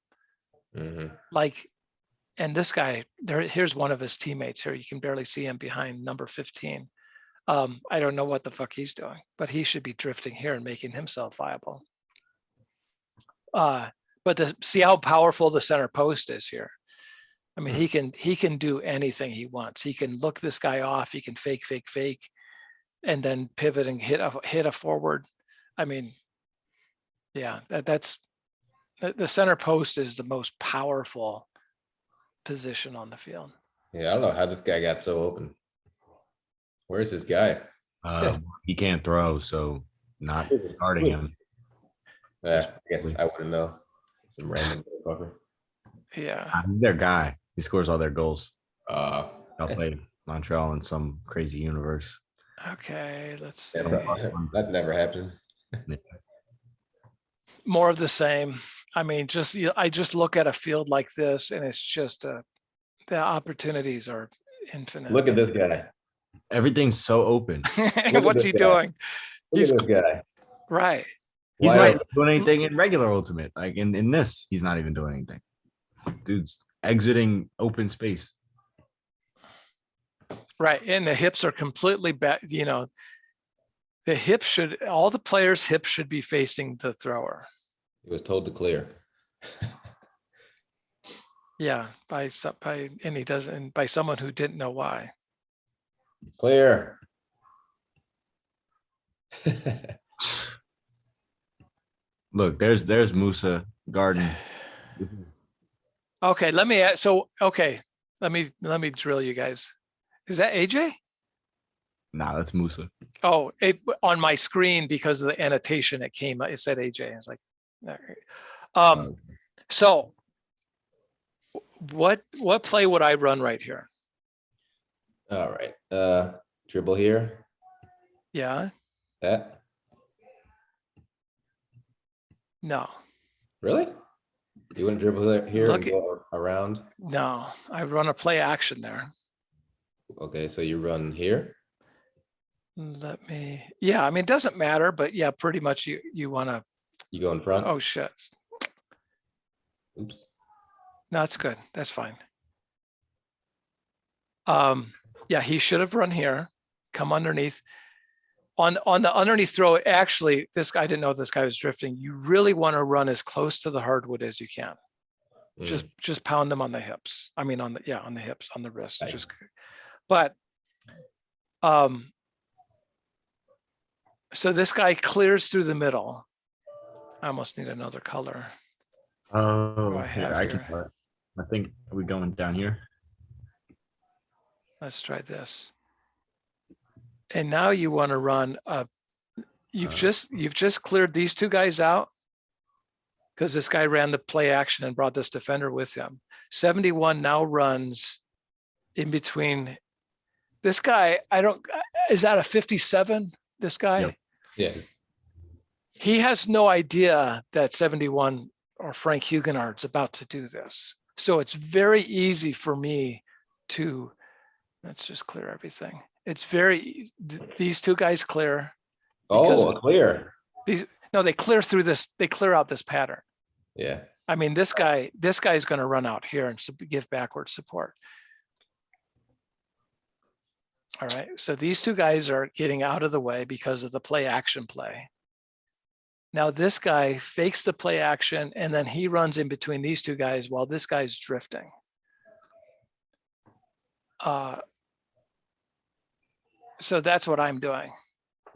And this guy, here's one of his teammates here. You can barely see him behind number 15. I don't know what the fuck he's doing, but he should be drifting here and making himself viable. But see how powerful the center post is here. I mean, he can do anything he wants. He can look this guy off. He can fake, and then pivot and hit a forward. I mean, yeah, that's the center post is the most powerful position on the field. Yeah, I don't know how this guy got so open. Where's this guy? He can't throw, so not starting him. Yeah, I wouldn't know. Some random fucker. Yeah, He's their guy. He scores all their goals. Uh, I'll play Montreal in some crazy universe. okay, let's see. that never happened. More of the same. I mean, I just look at a field like this, and it's just the opportunities are infinite. Look at this guy. Everything's so open. What's he doing? Look at this guy. Right. He's Why not are- even doing anything in regular ultimate. Like in this, he's not even doing anything. Dude's exiting open space. Right. And the hips are completely back, all the players' hips should be facing the thrower. He was told to clear. Yeah, by someone who didn't know why. Clear. Look, there's Musa Garden. Okay, let me let me drill you guys. Is that AJ? Nah, that's Musa. Oh, on my screen, because of the annotation, it said AJ. I was like, all right. So what play would I run right here? All right. Dribble here. Yeah. That. No. Really? You wouldn't dribble here Look and go around? No, I run a play action there. Okay, so you run here. Yeah, I mean, it doesn't matter, but yeah, pretty much you want to. You go in front. Oh shit. Oops. No, that's good. That's fine. Yeah, he should have run here, come underneath. On the underneath throw, actually, I didn't know this guy was drifting. You really want to run as close to the hardwood as you can. Just pound them on the hips. I mean, on the hips, on the wrist. Right. But so this guy clears through the middle. I almost need another color. Oh, I have I can here? try it. I think, are we going down here? Let's try this. And now you want to run you've just cleared these 2 guys out, because this guy ran the play action and brought this defender with him. 71 now runs in between this guy. Is that a 57? This guy? Yep. Yeah. He has no idea that 71 or Frank Huguenard's about to do this. So it's very easy for me to, let's just clear everything. It's these 2 guys clear. Oh, clear. They clear through this. They clear out this pattern. Yeah. I mean, this guy's going to run out here and give backward support. All right. So these 2 guys are getting out of the way because of the play action play. Now this guy fakes the play action, and then he runs in between these 2 guys while this guy's drifting. So that's what I'm doing.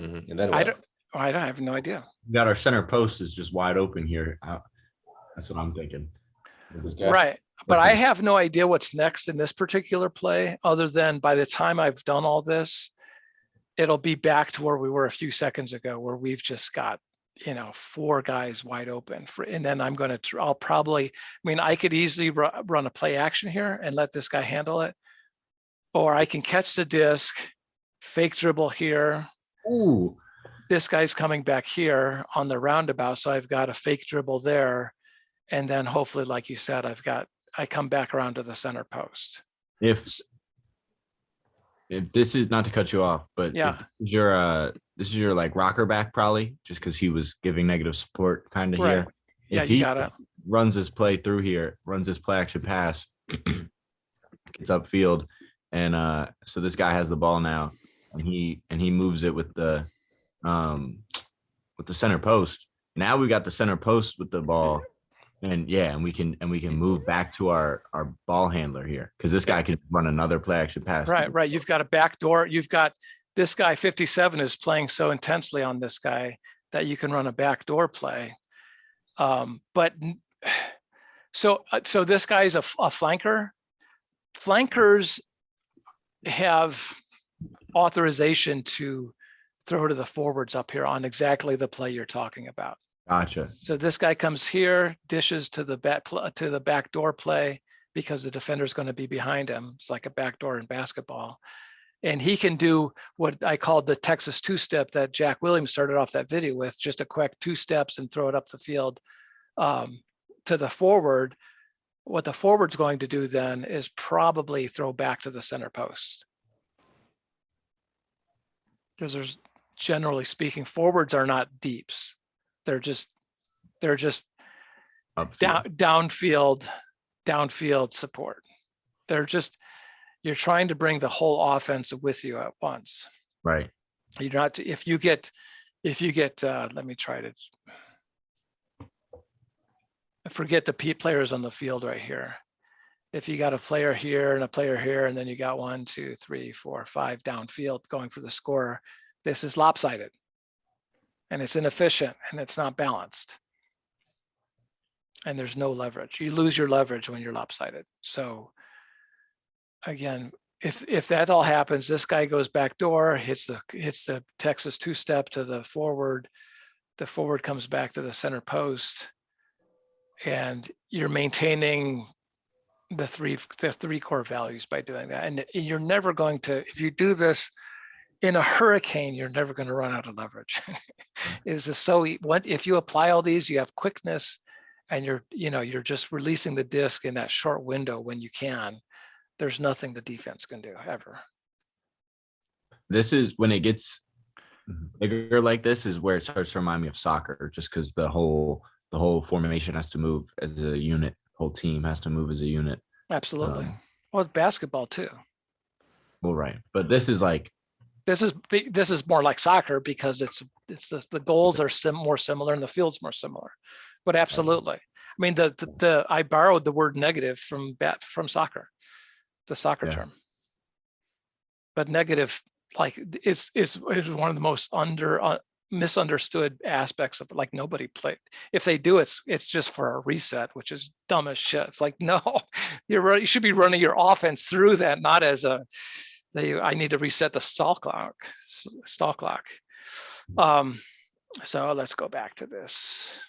Mm-hmm. And then I what? have no idea. We got our center post is just wide open here. That's what I'm thinking. This guy? Right. But I Okay. have no idea what's next in this particular play, other than by the time I've done all this, it'll be back to where we were a few seconds ago, where we've just got, 4 guys wide open and then I'll probably, I could easily run a play action here and let this guy handle it. Or I can catch the disc, fake dribble here. Ooh, This guy's coming back here on the roundabout. So I've got a fake dribble there. And then hopefully, like you said, I come back around to the center post. if this is, not to cut you off, but Yeah. if this is your like rocker back probably, just because he was giving negative support kind of Right. here. Yeah, If you he got it. runs his play through here, runs his play action pass, gets upfield, and so this guy has the ball now, and he moves it with the center post. Now we got the center post with the ball. And we can move back to our ball handler here, because this guy can run another play action pass. Right. You've got a backdoor. You've got this guy 57 is playing so intensely on this guy that you can run a backdoor play. But so this guy's a flanker. Flankers have authorization to throw to the forwards up here on exactly the play you're talking about. Gotcha. So this guy comes here, dishes to the backdoor play because the defender is going to be behind him. It's like a backdoor in basketball. And he can do what I called the Texas two-step that Jack Williams started off that video with, just a quick 2 steps and throw it up the field to the forward. What the forward's going to do then is probably throw back to the center post. Because there's, generally speaking, forwards are not deeps. They're just Upfield. downfield support. You're trying to bring the whole offense with you at once. Right. You're not, if you get, let me try to forget the players on the field right here. If you got a player here and a player here, and then you got 1, 2, 3, 4, 5 downfield going for the scorer, this is lopsided. And it's inefficient and it's not balanced. And there's no leverage. You lose your leverage when you're lopsided. So again, if that all happens, this guy goes back door, hits the Texas two-step to the forward. The forward comes back to the center post, and you're maintaining the three core values by doing that. And you're never going to, if you do this in a hurricane, you're never going to run out of leverage. If you apply all these, you have quickness, and you're just releasing the disc in that short window when you can. There's nothing the defense can do ever. This is when it gets bigger like this is where it starts to remind me of soccer, just because the whole formation has to move as a unit. Whole team has to move as a unit. Absolutely. Well, basketball too. Well, right, but this is more like soccer because the goals are more similar and the field's more similar. But absolutely, I mean I borrowed the word negative from soccer, the soccer term. But negative, like, is one of the most misunderstood aspects of it. Like, nobody played. If they do, it's just for a reset, which is dumb as shit. It's like, no, you should be running your offense through that, not as I need to reset the stall clock. So let's go back to this.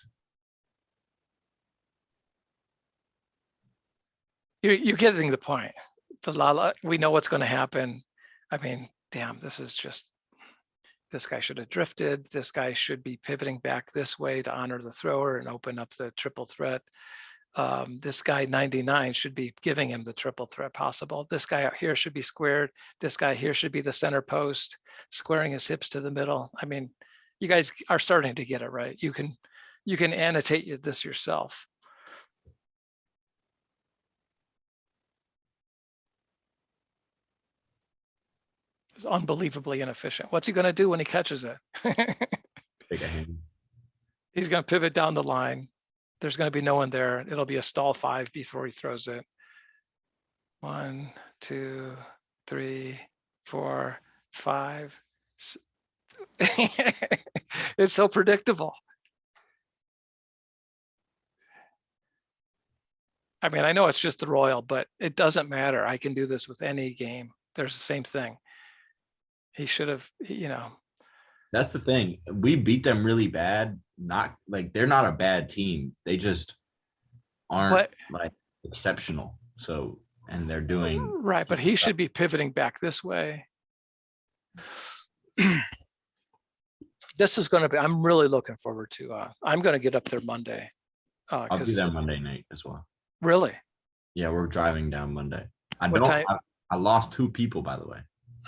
You're getting the point. We know what's going to happen. I mean, damn, this guy should have drifted. This guy should be pivoting back this way to honor the thrower and open up the triple threat. This guy 99 should be giving him the triple threat possible. This guy out here should be squared. This guy here should be the center post, squaring his hips to the middle. I mean, you guys are starting to get it right. You can annotate this yourself. It's unbelievably inefficient. What's he going to do when he catches it? Take a hand. He's going to pivot down the line. There's going to be no one there. It'll be a stall 5 before he throws it. 1, 2, 3, 4, 5. It's so predictable. I mean, I know it's just the Royal, but it doesn't matter. I can do this with any game. There's the same thing. He should have, That's the thing. We beat them really bad. Not like they're not a bad team. They just aren't but like exceptional. So, and they're doing right, but he should be pivoting back this way. This is going to be, I'm really looking forward to, I'm going to get up there Monday. I'll be there Monday night as well. Really? Yeah, we're driving down Monday. What time? I lost 2 people, by the way.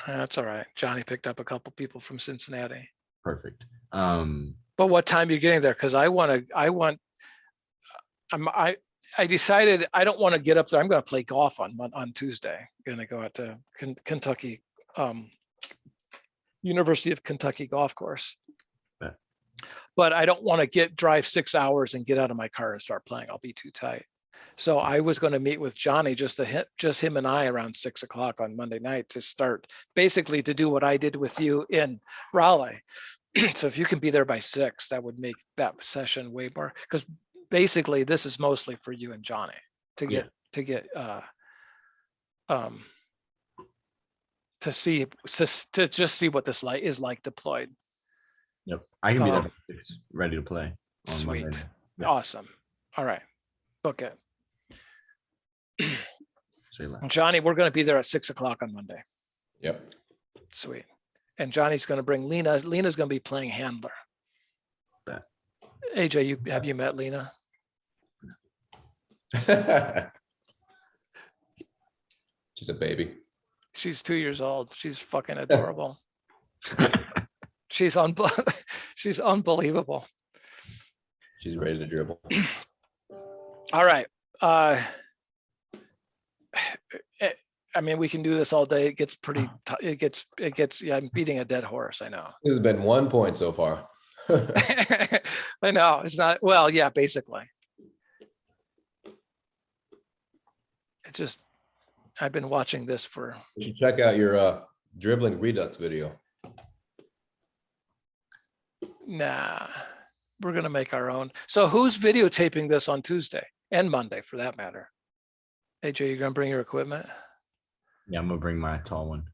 That's all right. Johnny picked up a couple people from Cincinnati. Perfect. But what time are you getting there? Because I decided I don't want to get up there. I'm going to play golf on Tuesday. I'm going to go out to Kentucky, University of Kentucky golf course. Yeah. But I don't want to drive 6 hours and get out of my car and start playing. I'll be too tight. So I was going to meet with Johnny, just him and I, around 6 o'clock on Monday night to start basically to do what I did with you in Raleigh. So if you can be there by 6, that would make that session way more, because basically this is mostly for you and Johnny to get to just see what this is like deployed. Yep. I can be there by 6, ready to play. Sweet. Monday. Yeah. Awesome. All right. Book it. Say less. Johnny, we're going to be there at 6 o'clock on Monday. Yep. Sweet. And Johnny's going to bring Lena. Lena's going to be playing handler. Bet. AJ, have you met Lena? She's a baby. She's 2 years old. She's fucking adorable. She's unbelievable. She's ready to dribble. All right. I mean, we can do this all day. It gets pretty, it gets, yeah, I'm beating a dead horse. I know. This has been 1 point so far. I know it's not, well, yeah, basically. It's just, I've been watching this for. You should check out your dribbling redux video. Nah, we're going to make our own. So who's videotaping this on Tuesday and Monday for that matter? AJ, you're going to bring your equipment? Yeah, I'm gonna bring my tall one.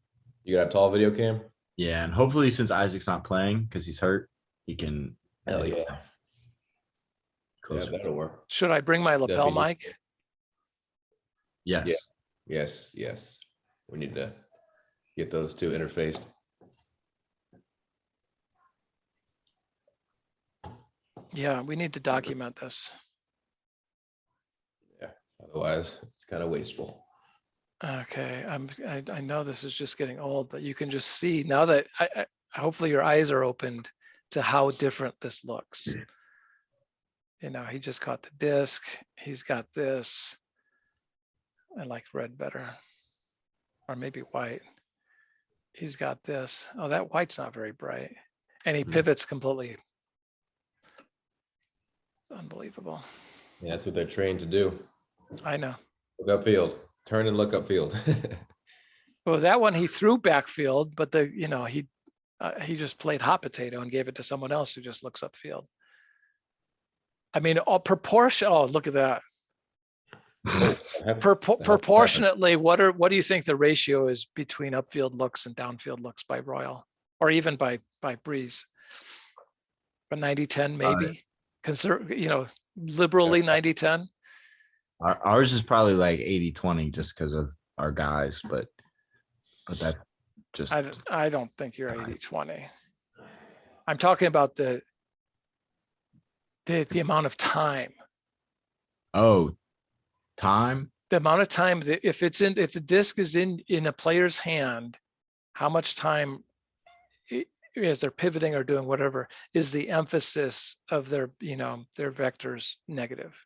You got a tall video cam? Yeah, and hopefully since Isaac's not playing because he's hurt, he can. Hell yeah. Closer. Yeah, that'll work. Should I bring my lapel Definitely. mic? Yes. Yeah. Yes. We need to get those two interfaced. Yeah, we need to document this. Yeah. Otherwise, it's kind of wasteful. Okay, I know this is just getting old, but you can just see now that I hopefully your eyes are opened to how different this looks. You know, he just got the disc. He's got this. I like red better, or maybe white. He's got this. Oh, that white's not very bright, and he pivots completely. Unbelievable. Yeah, that's what they're trained to do. I know. Look upfield. Turn and look upfield. Well, that one he threw backfield, but he just played hot potato and gave it to someone else who just looks upfield. I mean, all proportion. Oh, look at that. Proportionately, what do you think the ratio is between upfield looks and downfield looks by Royal, or even by Breeze? A 90-10 maybe. Liberally 90-10. Ours is probably like 80-20 just because of our guys, but that just. I don't think you're 80-20. I'm talking about the amount of time. Oh, time. The amount of time that if the disc is in a player's hand, how much time, as they're pivoting or doing whatever, is the emphasis of their vectors negative?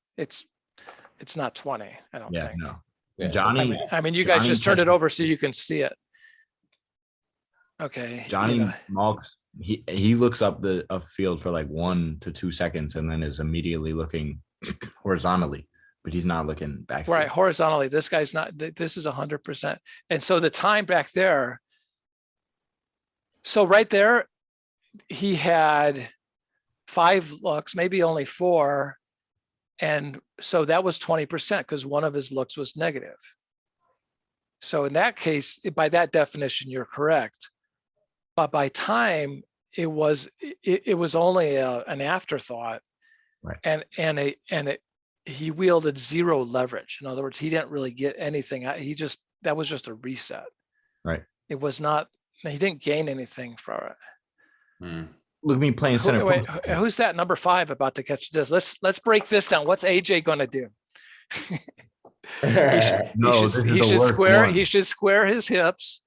It's not 20, I don't think. No. Yeah. Johnny. I mean, you guys just turned it over so you can see it. Okay. Johnny Malks, he looks up the upfield for like 1 to 2 seconds and then is immediately looking horizontally, but he's not looking back. Right, horizontally. This guy's not. This is 100%. And so the time back there. So right there, he had 5 looks, maybe only 4. And so that was 20% because one of his looks was negative. So in that case, by that definition, you're correct. But by time, it was only an afterthought, Right. he wielded zero leverage. In other words, he didn't really get anything. That was just a reset. Right. It was not. He didn't gain anything from it. Look at me playing center. Wait, who's that number 5 about to catch this? Let's break this down. What's AJ going to do? He should square his hips.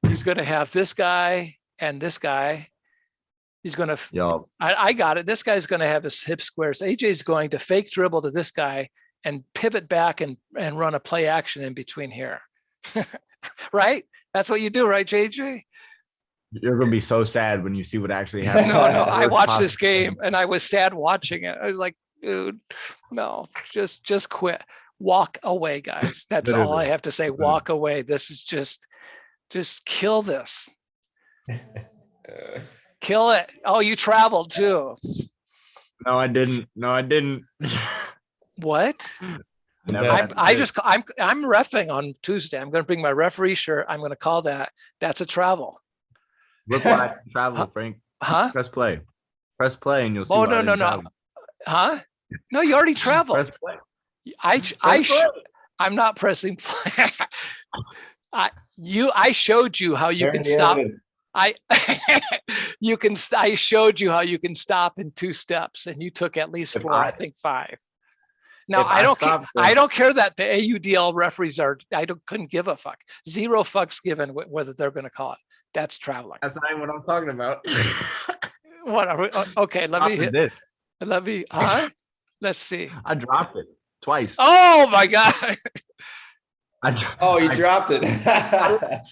He's going to have this guy and this guy. He's going to. I got it. This guy's going to have his hips squares. AJ's going to fake dribble to this guy and pivot back and run a play action in between here. Right? That's what you do, right, JJ? You're going to be so sad when you see what actually happened. No, I watched this game and I was sad watching it. I was like, dude, no, just quit. Walk away, guys. That's all I have to say. Walk away. This is just kill this. Kill it. Oh, you traveled too. No, I didn't. What? I'm reffing on Tuesday. I'm going to bring my referee shirt. I'm going to call that. That's a travel. Reply travel, Frank. Huh? Press play, and you'll see. Oh, no. Huh? No, you already traveled. Press play. I'm not pressing play. I showed you how you can stop. I showed you how you can stop in 2 steps, and you took at least 4, I think 5. Now I don't care that the AUDL referees couldn't give a fuck. 0 fucks given whether they're going to call it. That's traveling. That's not even what I'm talking about. What are we? Okay, let's see. I dropped it twice. Oh my God. You dropped it.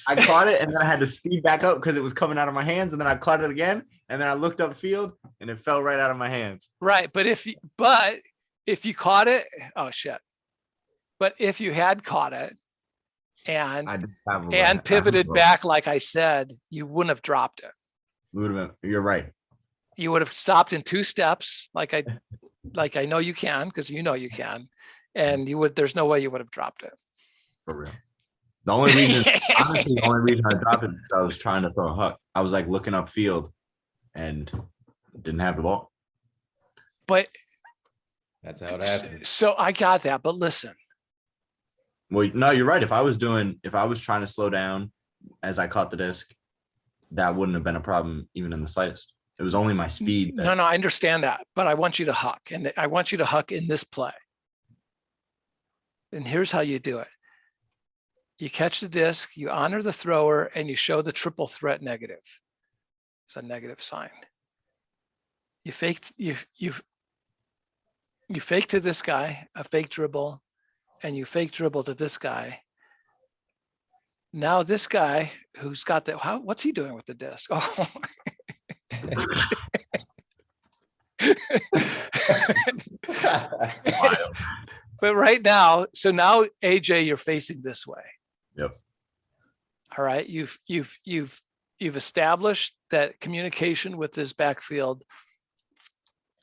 I caught it and then I had to speed back up because it was coming out of my hands, and then I caught it again, and then I looked upfield and it fell right out of my hands. Right, but if you caught it, oh shit. But if you had caught it and pivoted back, like I said, you wouldn't have dropped it. You're right. You would have stopped in 2 steps, like I know you can, because you know you can, and there's no way you would have dropped it. For real. The only reason I dropped it is I was trying to throw a huck. I was like looking upfield and didn't have the ball. But that's how it happened. So I got that, but listen. Well, no, you're right. If I was trying to slow down as I caught the disc, that wouldn't have been a problem even in the slightest. It was only my speed. No, I understand that, but I want you to huck, and I want you to huck in this play. And here's how you do it. You catch the disc, you honor the thrower, and you show the triple threat negative. It's a negative sign. You fake to this guy, a fake dribble, and you fake dribble to this guy. Now this guy who's got what's he doing with the disc? Oh. But right now, so now AJ, you're facing this way. Yep. All right. You've established that communication with this backfield.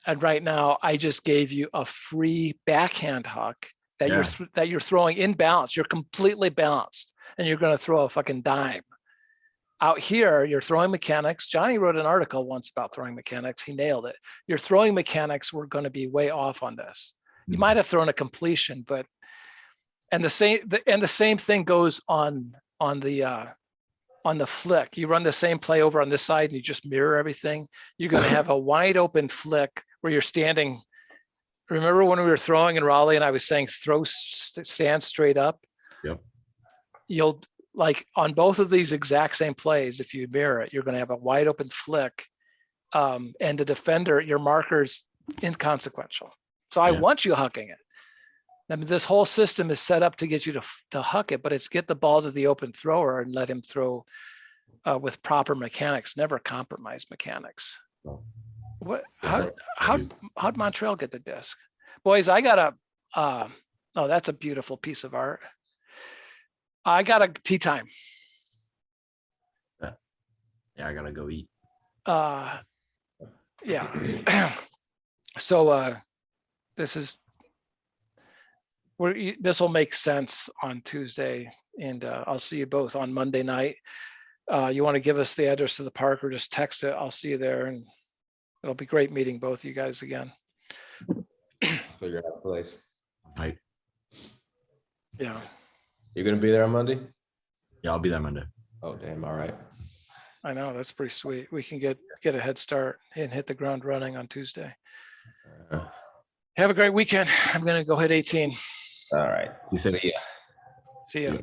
And right now, I just gave you a free backhand huck that you're throwing in balance. You're completely balanced, and you're going to throw a fucking dime. Out here, you're throwing mechanics. Johnny wrote an article once about throwing mechanics. He nailed it. Your throwing mechanics were going to be way off on this. You might have thrown a completion, but and the same thing goes on the flick. You run the same play over on this side, and you just mirror everything. You're going to have a wide open flick where you're standing. Remember when we were throwing in Raleigh, and I was saying stand straight up. Yep. You'll like on both of these exact same plays. If you mirror it, you're going to have a wide open flick, and the defender, your marker's inconsequential. So I want you hucking it. I mean, this whole system is set up to get you to huck it, but it's get the ball to the open thrower and let him throw with proper mechanics. Never compromise mechanics. What? How'd Montreal get the disc? Boys, I got that's a beautiful piece of art. I got a tea time. Yeah, I gotta go eat. Yeah. So this will make sense on Tuesday, and I'll see you both on Monday night. You want to give us the address to the park or just text it? I'll see you there, and it'll be great meeting both of you guys again. Figure out a place. Right. Yeah. You're gonna be there on Monday? Yeah, I'll be there Monday. Oh, damn, all right. I know, that's pretty sweet. We can get a head start and hit the ground running on Tuesday. Have a great weekend. I'm gonna go hit 18. All right. You said- See ya. See ya. Yeah.